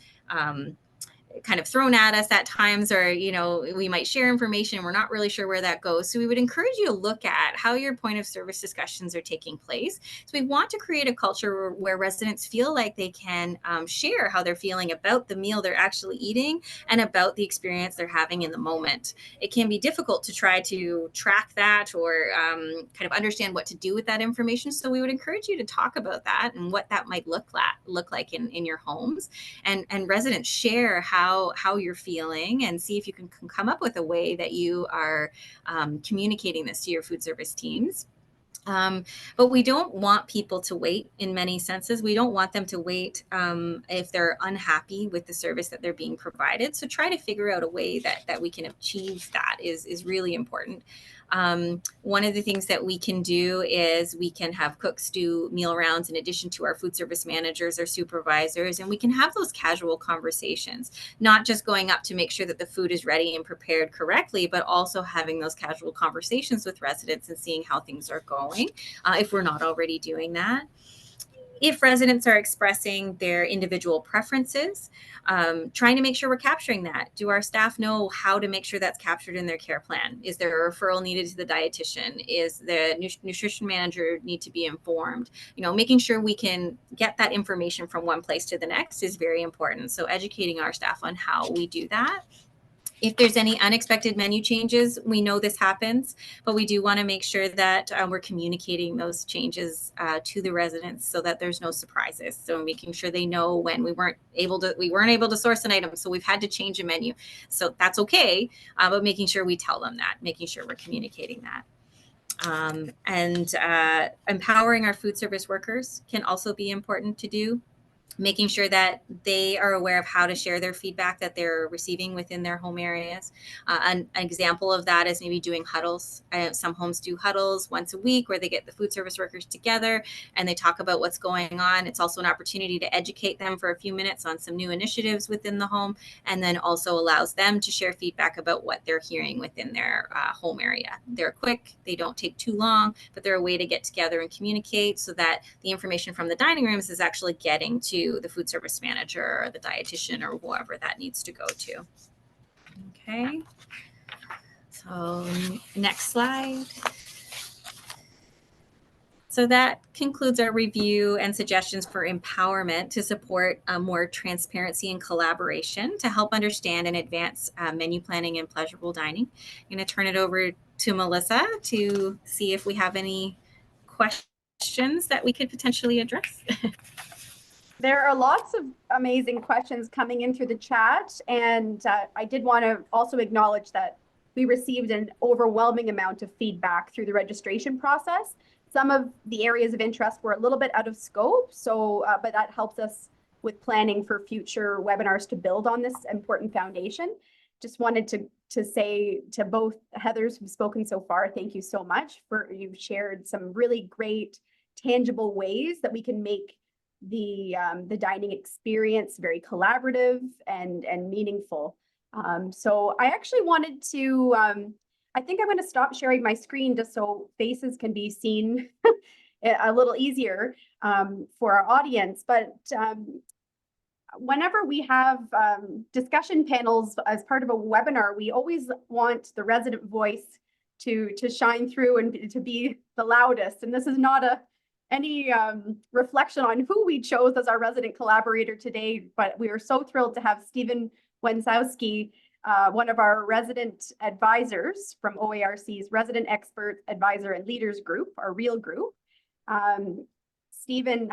kind of thrown at us at times, or, you know, we might share information and we're not really sure where that goes. So we would encourage you to look at how your point of service discussions are taking place. So we want to create a culture where residents feel like they can share how they're feeling about the meal they're actually eating and about the experience they're having in the moment. It can be difficult to try to track that or kind of understand what to do with that information. So we would encourage you to talk about that and what that might look like in your homes, and residents share how you're feeling, and see if you can come up with a way that you are communicating this to your food service teams. But we don't want people to wait in many senses. We don't want them to wait if they're unhappy with the service that they're being provided. So try to figure out a way that we can achieve that is really important. One of the things that we can do is we can have cooks do meal rounds in addition to our food service managers or supervisors, and we can have those casual conversations, not just going up to make sure that the food is ready and prepared correctly, but also having those casual conversations with residents and seeing how things are going, if we're not already doing that. If residents are expressing their individual preferences, trying to make sure we're capturing that. Do our staff know how to make sure that's captured in their care plan? Is there a referral needed to the dietitian? Is the nutrition manager need to be informed? You know, making sure we can get that information from one place to the next is very important. So educating our staff on how we do that. If there's any unexpected menu changes, we know this happens, but we do want to make sure that we're communicating those changes to the residents so that there's no surprises. So making sure they know when we weren't able to source an item, so we've had to change a menu. So that's okay, but making sure we tell them that, making sure we're communicating that. And empowering our food service workers can also be important to do. Making sure that they are aware of how to share their feedback that they're receiving within their home areas. An example of that is maybe doing huddles. Some homes do huddles once a week where they get the food service workers together and they talk about what's going on. It's also an opportunity to educate them for a few minutes on some new initiatives within the home, and then also allows them to share feedback about what they're hearing within their home area. They're quick, they don't take too long, but they're a way to get together and communicate so that the information from the dining rooms is actually getting to the food service manager or the dietitian or whoever that needs to go to. Okay, so next slide. So that concludes our review and suggestions for empowerment to support more transparency and collaboration to help understand and advance menu planning and pleasurable dining. I'm going to turn it over to Melissa to see if we have any questions that we could potentially address. There are lots of amazing questions coming in through the chat, and I did want to also acknowledge that we received an overwhelming amount of feedback through the registration process. Some of the areas of interest were a little bit out of scope, so but that helps us with planning for future webinars to build on this important foundation. Just wanted to say to both Heathers who've spoken so far, thank you so much for you've shared some really great tangible ways that we can make the dining experience very collaborative and meaningful. So I actually wanted to, I think I'm going to stop sharing my screen just so faces can be seen a little easier for our audience. But whenever we have discussion panels as part of a webinar, we always want the resident voice to shine through and to be the loudest. And this is not any reflection on who we chose as our resident collaborator today, but we are so thrilled to have Stephen Wenzowski, one of our resident advisors from OARC's Resident Expert Advisor and Leaders Group, our REAL group. Stephen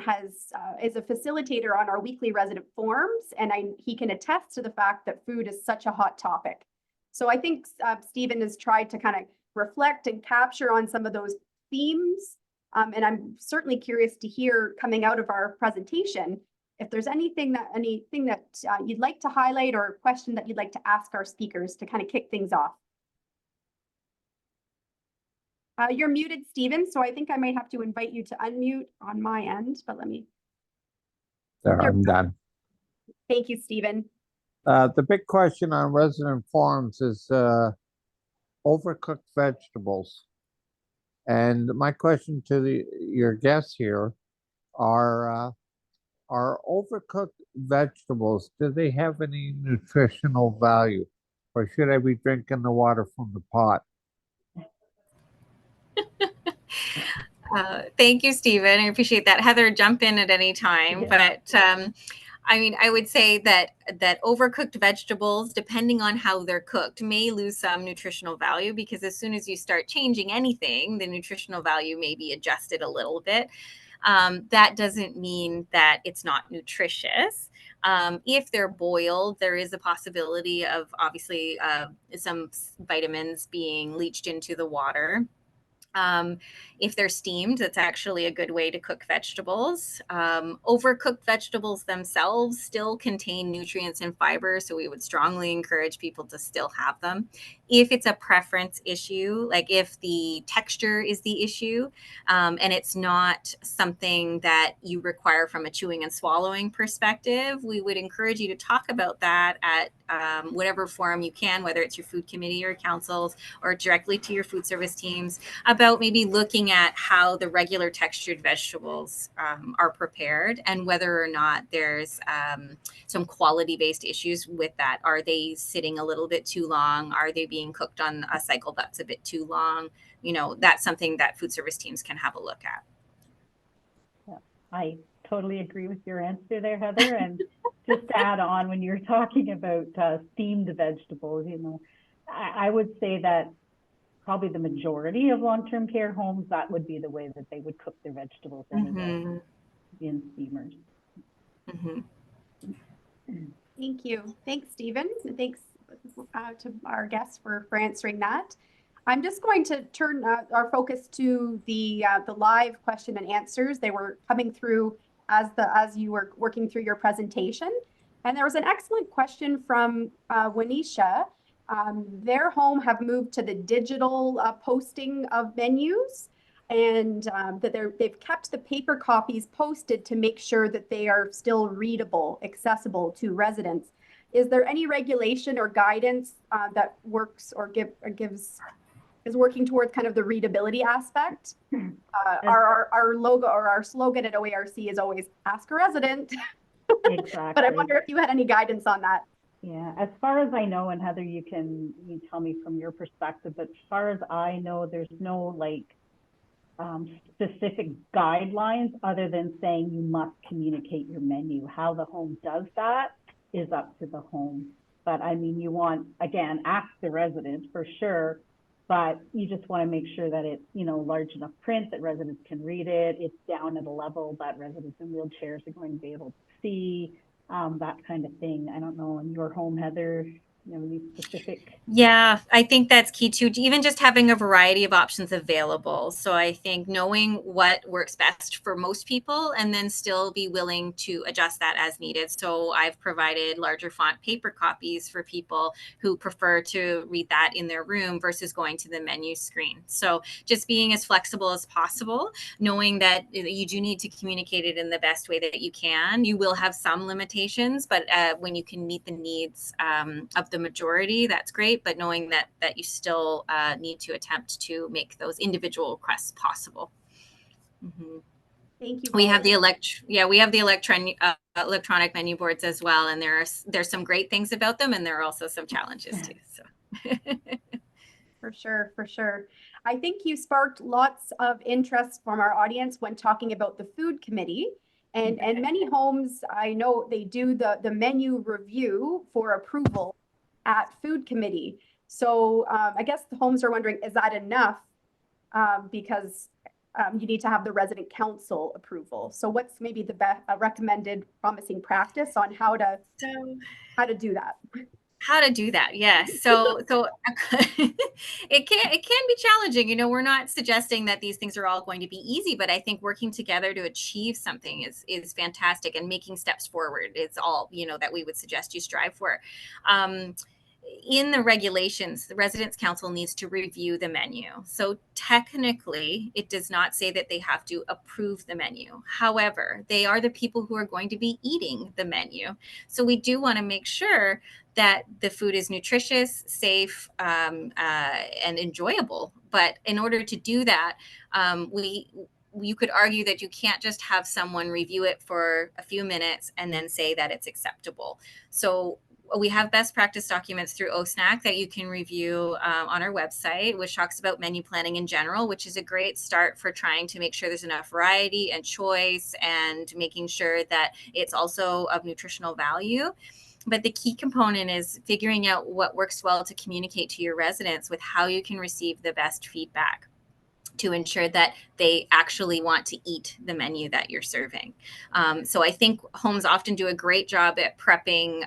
is a facilitator on our weekly resident forums, and he can attest to the fact that food is such a hot topic. So I think Stephen has tried to kind of reflect and capture on some of those themes. And I'm certainly curious to hear, coming out of our presentation, if there's anything that you'd like to highlight or a question that you'd like to ask our speakers to kind of kick things off. You're muted, Stephen, so I think I might have to invite you to unmute on my end, but let me. There, I'm done. Thank you, Stephen. The big question on resident forums is overcooked vegetables. And my question to your guests here are overcooked vegetables, do they have any nutritional value? Or should I be drinking the water from the pot? Thank you, Stephen. I appreciate that. Heather, jump in at any time. Yeah. But I mean, I would say that overcooked vegetables, depending on how they're cooked, may lose some nutritional value, because as soon as you start changing anything, the nutritional value may be adjusted a little bit. That doesn't mean that it's not nutritious. If they're boiled, there is a possibility of obviously some vitamins being leached into the water. If they're steamed, that's actually a good way to cook vegetables. Overcooked vegetables themselves still contain nutrients and fiber, so we would strongly encourage people to still have them. If it's a preference issue, like if the texture is the issue, and it's not something that you require from a chewing and swallowing perspective, we would encourage you to talk about that at whatever forum you can, whether it's your food committee or councils or directly to your food service teams, about maybe looking at how the regular textured vegetables are prepared and whether or not there's some quality-based issues with that. Are they sitting a little bit too long? Are they being cooked on a cycle that's a bit too long? You know, that's something that food service teams can have a look at. Yeah, I totally agree with your answer there, Heather. And just to add on, when you're talking about steamed vegetables, you know, I would say that probably the majority of long-term care homes, that would be the way that they would cook their vegetables anyway, in steamers. Thank you. Thanks, Stephen. And thanks to our guests for answering that. I'm just going to turn our focus to the live question and answers. They were coming through as you were working through your presentation. And there was an excellent question from Wanisha. Their home have moved to the digital posting of menus, and that they've kept the paper copies posted to make sure that they are still readable, accessible to residents. Is there any regulation or guidance that works or is working towards kind of the readability aspect? Our logo or our slogan at OARC is always ask a resident. Exactly. But I wonder if you had any guidance on that. Yeah, as far as I know, and Heather, you tell me from your perspective, but as far as I know, there's no like specific guidelines other than saying you must communicate your menu. How the home does that is up to the home. But I mean, you want, again, ask the resident for sure, but you just want to make sure that it's, you know, large enough print that residents can read it. It's down at a level that residents in wheelchairs are going to be able to see, that kind of thing. I don't know, in your home, Heather, you know, any specific? Yeah, I think that's key too, even just having a variety of options available. So I think knowing what works best for most people and then still be willing to adjust that as needed. So I've provided larger font paper copies for people who prefer to read that in their room versus going to the menu screen. So just being as flexible as possible, knowing that you do need to communicate it in the best way that you can. You will have some limitations, but when you can meet the needs of the majority, that's great. But knowing that you still need to attempt to make those individual requests possible. Thank you. We have the electronic menu boards as well, and there's some great things about them, and there are also some challenges too. So. For sure, for sure. I think you sparked lots of interest from our audience when talking about the food committee. And many homes, I know they do the menu review for approval at food committee. So I guess the homes are wondering, is that enough? Because you need to have the resident council approval. So what's maybe the best recommended promising practice on how to do that? How to do that? Yes. So it can be challenging. You know, we're not suggesting that these things are all going to be easy, but I think working together to achieve something is fantastic, and making steps forward is all, you know, that we would suggest you strive for. In the regulations, the residence council needs to review the menu. So technically, it does not say that they have to approve the menu. However, they are the people who are going to be eating the menu. So we do want to make sure that the food is nutritious, safe, and enjoyable. But in order to do that, you could argue that you can't just have someone review it for a few minutes and then say that it's acceptable. So we have best practice documents through OSNAC that you can review on our website, which talks about menu planning in general, which is a great start for trying to make sure there's enough variety and choice, and making sure that it's also of nutritional value. But the key component is figuring out what works well to communicate to your residents with how you can receive the best feedback to ensure that they actually want to eat the menu that you're serving. So I think homes often do a great job at prepping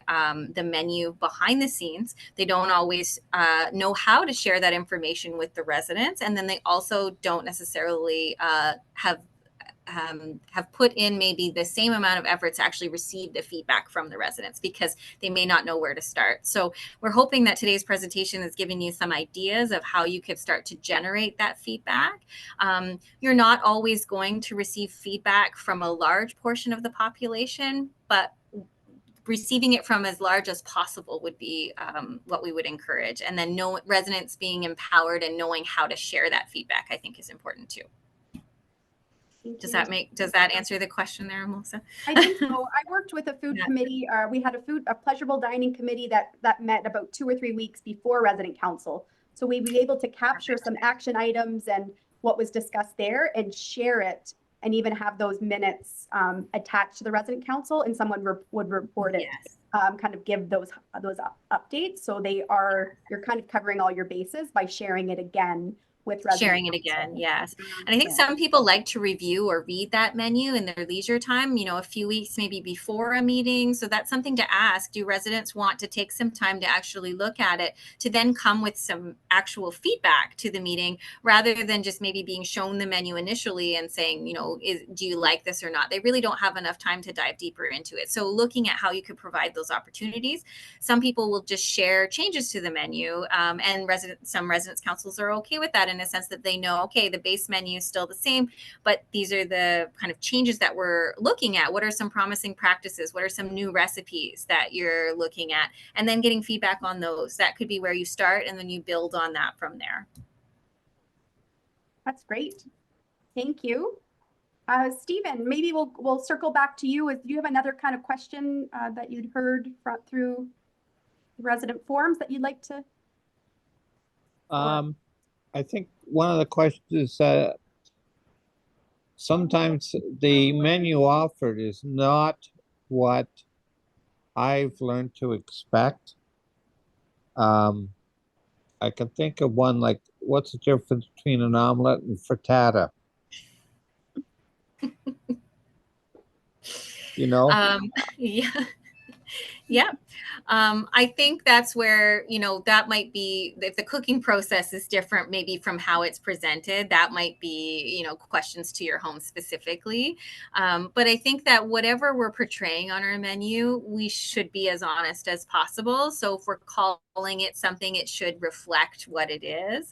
the menu behind the scenes. They don't always know how to share that information with the residents. And then they also don't necessarily have put in maybe the same amount of effort to actually receive the feedback from the residents, because they may not know where to start. So we're hoping that today's presentation is giving you some ideas of how you could start to generate that feedback. You're not always going to receive feedback from a large portion of the population, but receiving it from as large as possible would be what we would encourage. And then residents being empowered and knowing how to share that feedback, I think, is important too. Does that answer the question there, Melissa? I think so. I worked with a food committee. We had a pleasurable dining committee that met about 2 or 3 weeks before resident council. So we'd be able to capture some action items and what was discussed there and share it, and even have those minutes attached to the resident council, and someone would report it. Yes. Kind of give those updates. So you're kind of covering all your bases by sharing it again. Sharing it again, yes. And I think some people like to review or read that menu in their leisure time, you know, a few weeks maybe before a meeting. So that's something to ask. Do residents want to take some time to actually look at it, to then come with some actual feedback to the meeting, rather than just maybe being shown the menu initially and saying, you know, do you like this or not? They really don't have enough time to dive deeper into it. So looking at how you could provide those opportunities. Some people will just share changes to the menu, and some residents councils are okay with that, in a sense that they know, okay, the base menu is still the same, but these are the kind of changes that we're looking at. What are some promising practices? What are some new recipes that you're looking at? And then getting feedback on those. That could be where you start, and then you build on that from there. That's great. Thank you. Stephen, maybe we'll circle back to you. Do you have another kind of question that you'd heard through resident forums that you'd like to? I think one of the questions is sometimes the menu offered is not what I've learned to expect. I can think of one like, what's the difference between an omelet and frittata? You know? Yeah. Yeah. I think that's where, you know, that might be, if the cooking process is different, maybe from how it's presented, that might be, you know, questions to your home specifically. But I think that whatever we're portraying on our menu, we should be as honest as possible. So if we're calling it something, it should reflect what it is.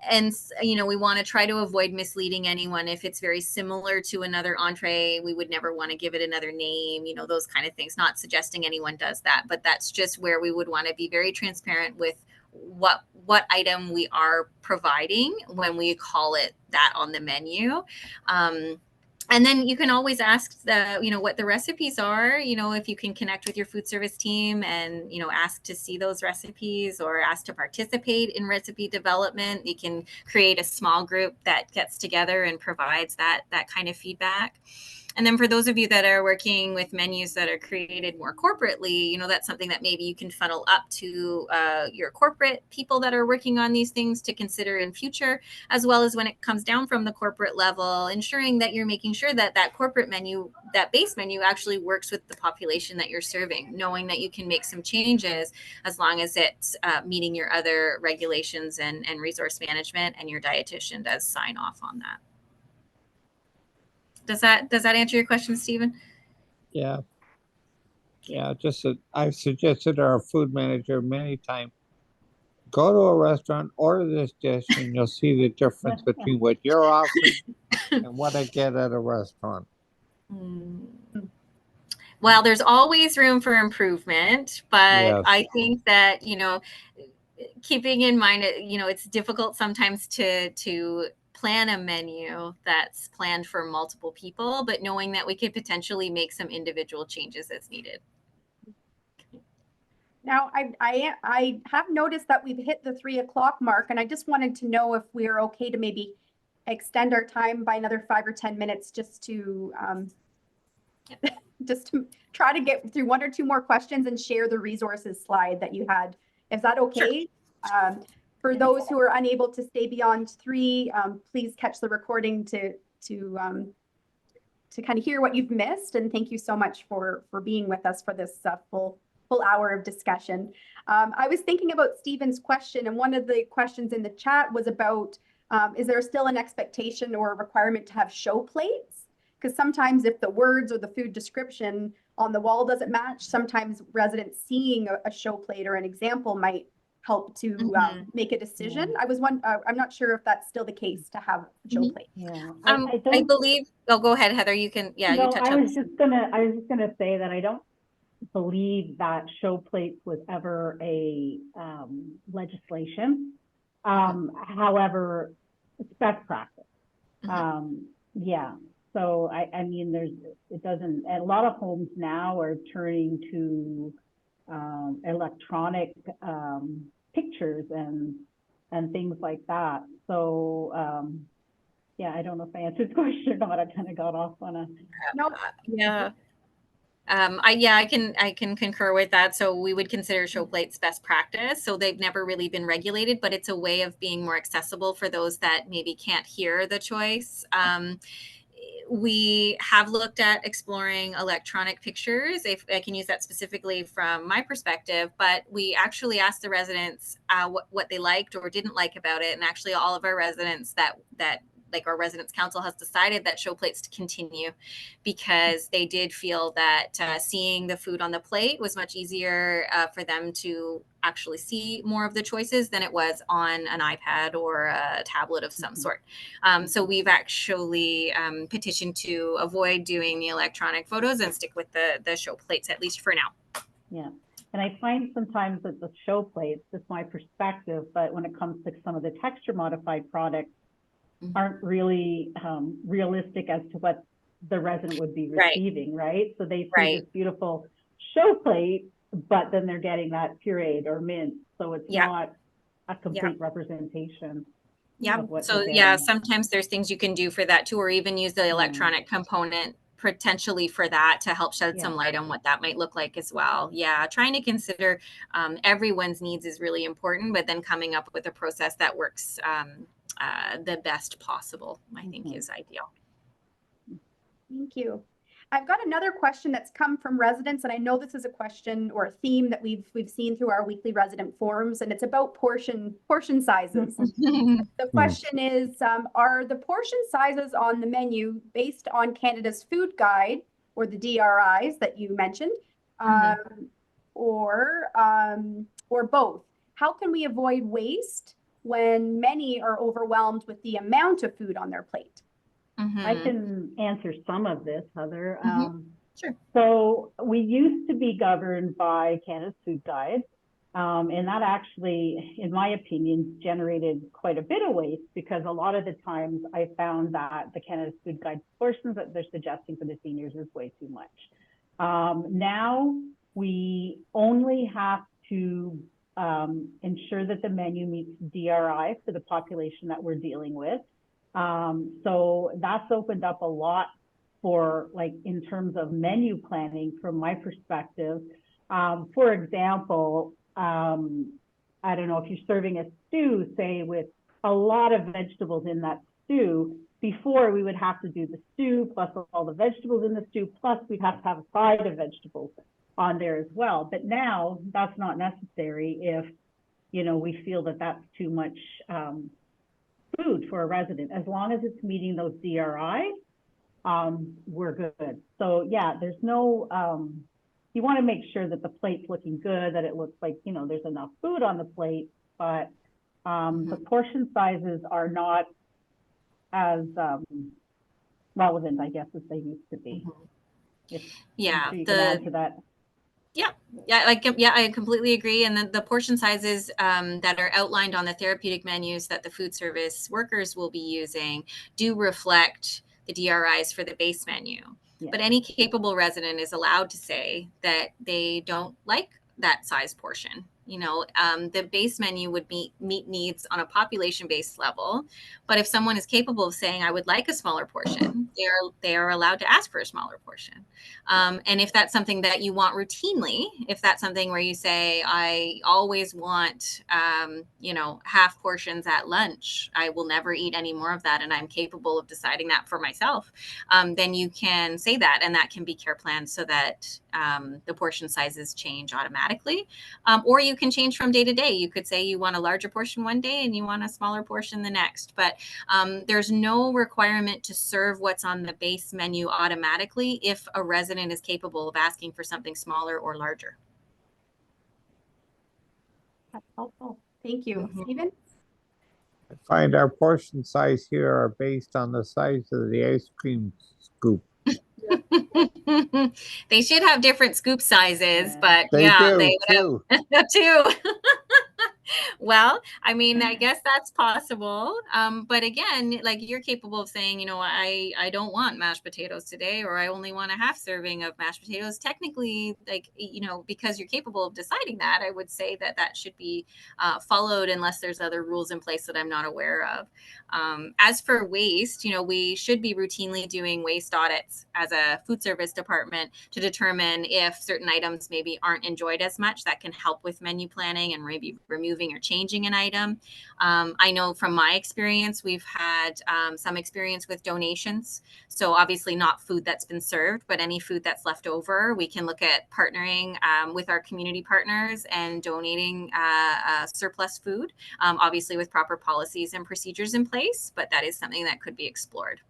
And, you know, we want to try to avoid misleading anyone. If it's very similar to another entree, we would never want to give it another name, you know, those kind of things. Not suggesting anyone does that, but that's just where we would want to be very transparent with what item we are providing when we call it that on the menu. And then you can always ask what the recipes are, if you can connect with your food service team and, ask to see those recipes or ask to participate in recipe development. You can create a small group that gets together and provides that kind of feedback. And then for those of you that are working with menus that are created more corporately, that's something that maybe you can funnel up to your corporate people that are working on these things to consider in future, as well as when it comes down from the corporate level, ensuring that you're making sure that that corporate menu, that base menu actually works with the population that you're serving, knowing that you can make some changes as long as it's meeting your other regulations and resource management, and your dietitian does sign off on that. Does that answer your question, Stephen? Yeah. Yeah, just I've suggested to our food manager many times, go to a restaurant, order this dish, and you'll see the difference between what you're offering and what I get at a restaurant. Well, there's always room for improvement, but Yes. I think that, keeping in mind, it's difficult sometimes to plan a menu that's planned for multiple people, but knowing that we could potentially make some individual changes as needed. Now, I have noticed that we've hit the 3 o'clock mark, and I just wanted to know if we're okay to maybe extend our time by another 5 or 10 minutes just to just to try to get through 1 or 2 more questions and share the resources slide that you had. Is that okay? Sure. For those who are unable to stay beyond 3, please catch the recording to kind of hear what you've missed. And thank you so much for being with us for this full hour of discussion. I was thinking about Stephen's question, and one of the questions in the chat was about, is there still an expectation or a requirement to have show plates? Because sometimes if the words or the food description on the wall doesn't match, sometimes residents seeing a show plate or an example might help to make a decision. Yeah. I'm not sure if that's still the case to have a show plate. Yeah. I believe, go ahead, Heather, you can, you touch on this. I was just gonna say that I don't believe that show plates was ever a legislation. However, it's best practice. Yeah. So I mean, a lot of homes now are turning to electronic pictures and things like that. So yeah, I don't know if I answered the question or not. I kind of got off on a yeah. I can concur with that. So we would consider show plates best practice. So they've never really been regulated, but it's a way of being more accessible for those that maybe can't hear the choice. We have looked at exploring electronic pictures, if I can use that specifically from my perspective, but we actually asked the residents what they liked or didn't like about it. And actually all of our residents that like our residents council has decided that show plates to continue, because they did feel that seeing the food on the plate was much easier for them to actually see more of the choices than it was on an iPad or a tablet of some sort. So we've actually petitioned to avoid doing the electronic photos and stick with the show plates, at least for now. Yeah. And I find sometimes that the show plates, just my perspective, but when it comes to some of the texture modified products, aren't really realistic as to what the resident would be receiving, right? So they see this beautiful show plate, but then they're getting that pureed or mint. So it's not a complete representation. Yeah. So sometimes there's things you can do for that too, or even use the electronic component potentially for that to help shed some light on what that might look like as well. Yeah. Trying to consider everyone's needs is really important, but then coming up with a process that works the best possible, I think is ideal. Thank you. I've got another question that's come from residents, and I know this is a question or a theme that we've seen through our weekly resident forums, and it's about portion sizes. The question is, are the portion sizes on the menu based on Canada's Food Guide or the DRIs that you mentioned, or both? How can we avoid waste when many are overwhelmed with the amount of food on their plate? I can answer some of this, Heather. Sure. So we used to be governed by Canada's Food Guide, And that actually, in my opinion, generated quite a bit of waste, because a lot of the times I found that the Canada's Food Guide portions that they're suggesting for the seniors is way too much. Now we only have to ensure that the menu meets DRI for the population that we're dealing with. So that's opened up a lot for, like, in terms of menu planning from my perspective. For example, I don't know, if you're serving a stew, say, with a lot of vegetables in that stew, before we would have to do the stew plus all the vegetables in the stew, plus we'd have to have a side of vegetables on there as well. But now that's not necessary if, you know, we feel that that's too much food for a resident. As long as it's meeting those DRI, we're good. So yeah, there's no, you want to make sure that the plate's looking good, that it looks like, you know, there's enough food on the plate, but the portion sizes are not as relevant, I guess, as they used to be. Yeah, you can add to that. I completely agree. And then the portion sizes that are outlined on the therapeutic menus that the food service workers will be using do reflect the DRIs for the base menu. Yeah. But any capable resident is allowed to say that they don't like that size portion. You know, the base menu would meet needs on a population-based level. But if someone is capable of saying, I would like a smaller portion, they are allowed to ask for a smaller portion. And if that's something that you want routinely, if that's something where you say, I always want, you know, half portions at lunch, I will never eat any more of that, and I'm capable of deciding that for myself, then you can say that, and that can be care planned so that the portion sizes change automatically. Or you can change from day to day. You could say you want a larger portion one day and you want a smaller portion the next, but there's no requirement to serve what's on the base menu automatically if a resident is capable of asking for something smaller or larger. That's helpful. Thank you. Stephen? I find our portion size here are based on the size of the ice cream scoop. They should have different scoop sizes, but they yeah, do, they too. too. Well, I mean, I guess that's possible. But again, like, you're capable of saying, you know, I don't want mashed potatoes today, or I only want a half serving of mashed potatoes. Technically, like, you know, because you're capable of deciding that, I would say that that should be followed unless there's other rules in place that I'm not aware of. As for waste, you know, we should be routinely doing waste audits as a food service department to determine if certain items maybe aren't enjoyed as much. That can help with menu planning and maybe removing or changing an item. I know from my experience, we've had some experience with donations. So obviously not food that's been served, but any food that's left over, we can look at partnering with our community partners and donating surplus food, obviously with proper policies and procedures in place, but that is something that could be explored.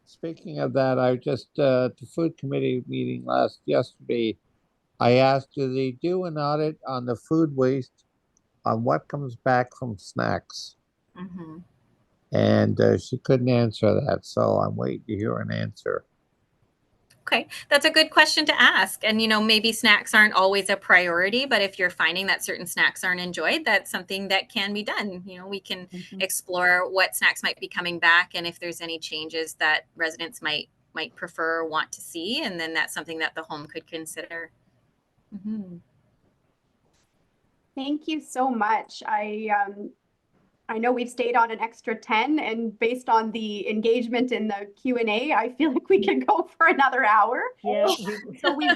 Speaking of that, I just, at the food committee meeting yesterday, I asked, do they do an audit on the food waste on what comes back from snacks? And she couldn't answer that, so I'm waiting to hear an answer. Okay, that's a good question to ask. And, you know, maybe snacks aren't always a priority, but if you're finding that certain snacks aren't enjoyed, that's something that can be done. You know, we can explore what snacks might be coming back and if there's any changes that residents might prefer or want to see. And then that's something that the home could consider. Thank you so much. I know we've stayed on an extra 10, and based on the engagement in the Q&A, I feel like we can go for another hour. Yeah. So we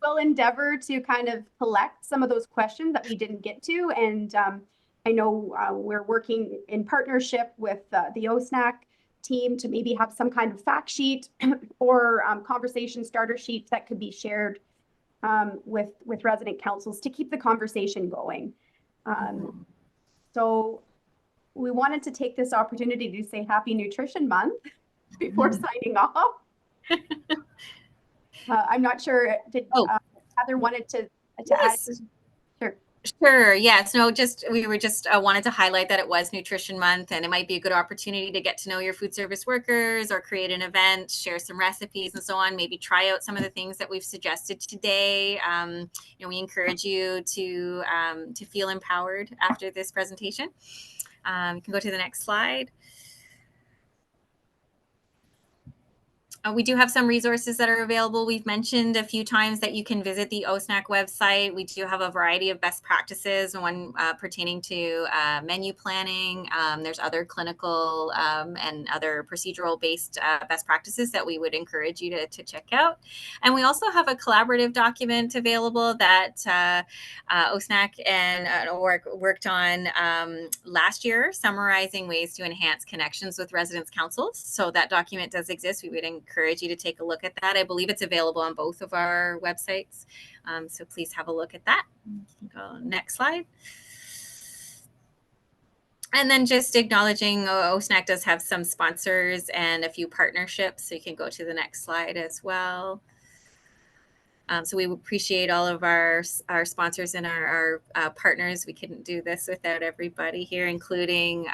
will endeavor to kind of collect some of those questions that we didn't get to. And I know we're working in partnership with the OSNAC team to maybe have some kind of fact sheet or conversation starter sheet that could be shared with resident councils to keep the conversation going. So we wanted to take this opportunity to say Happy Nutrition Month before signing off. I'm not sure, did Heather wanted to yes. add? Sure. Sure. Yes. No, we were just wanted to highlight that it was Nutrition Month, and it might be a good opportunity to get to know your food service workers or create an event, share some recipes and so on. Maybe try out some of the things that we've suggested today. We encourage you to feel empowered after this presentation. You can go to the next slide. We do have some resources that are available. We've mentioned a few times that you can visit the OSNAC website. We do have a variety of best practices, one pertaining to menu planning. There's other clinical and other procedural-based best practices that we would encourage you to check out. And we also have a collaborative document available that OSNAC and OARC worked on last year, summarizing ways to enhance connections with residents' councils. So that document does exist. We would encourage you to take a look at that. I believe it's available on both of our websites. So please have a look at that. You can go next slide. And then just acknowledging OSNAC does have some sponsors and a few partnerships. So you can go to the next slide as well. So we appreciate all of our sponsors and our partners. We couldn't do this without everybody here, including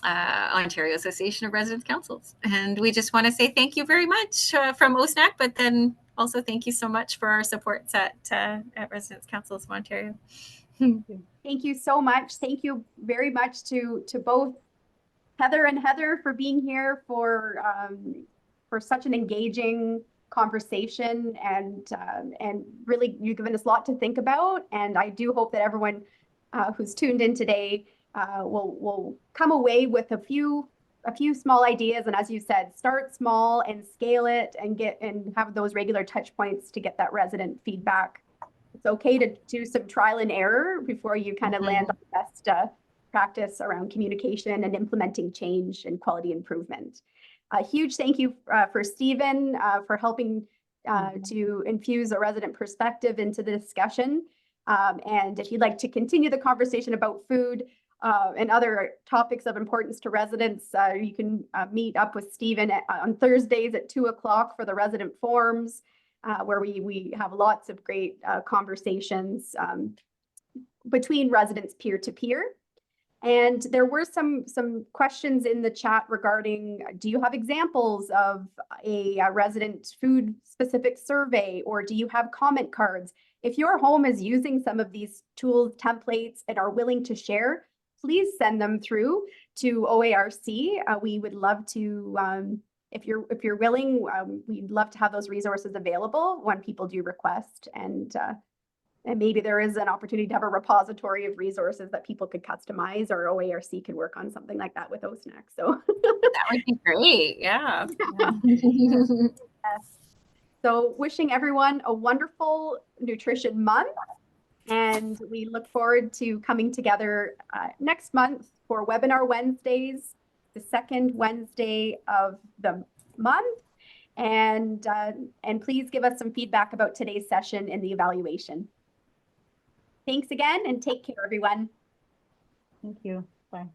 Ontario Association of Residents Councils. And we just want to say thank you very much from OSNAC, but then also thank you so much for our supports at Residents Councils of Ontario. Thank you so much. Thank you very much to both Heather and Heather for being here for such an engaging conversation, and really you've given us a lot to think about. And I do hope that everyone who's tuned in today will come away with a few small ideas. And as you said, start small and scale it and have those regular touch points to get that resident feedback. It's okay to do some trial and error before you kind of land on the best practice around communication and implementing change and quality improvement. A huge thank you for Stephen for helping to infuse a resident perspective into the discussion. And if you'd like to continue the conversation about food and other topics of importance to residents, you can meet up with Stephen on Thursdays at 2 o'clock for the resident forums, where we have lots of great conversations between residents peer-to-peer. And there were some questions in the chat regarding, do you have examples of a resident food specific survey, or do you have comment cards? If your home is using some of these tools, templates, and are willing to share, please send them through to OARC. We would love to, if you're willing, we'd love to have those resources available when people do request. And maybe there is an opportunity to have a repository of resources that people could customize, or OARC could work on something like that with OSNAC. So that would be great. Yeah. So wishing everyone a wonderful Nutrition Month. And we look forward to coming together next month for Webinar Wednesdays, the second Wednesday of the month. And please give us some feedback about today's session and the evaluation. Thanks again, and take care, everyone. Thank you. Bye.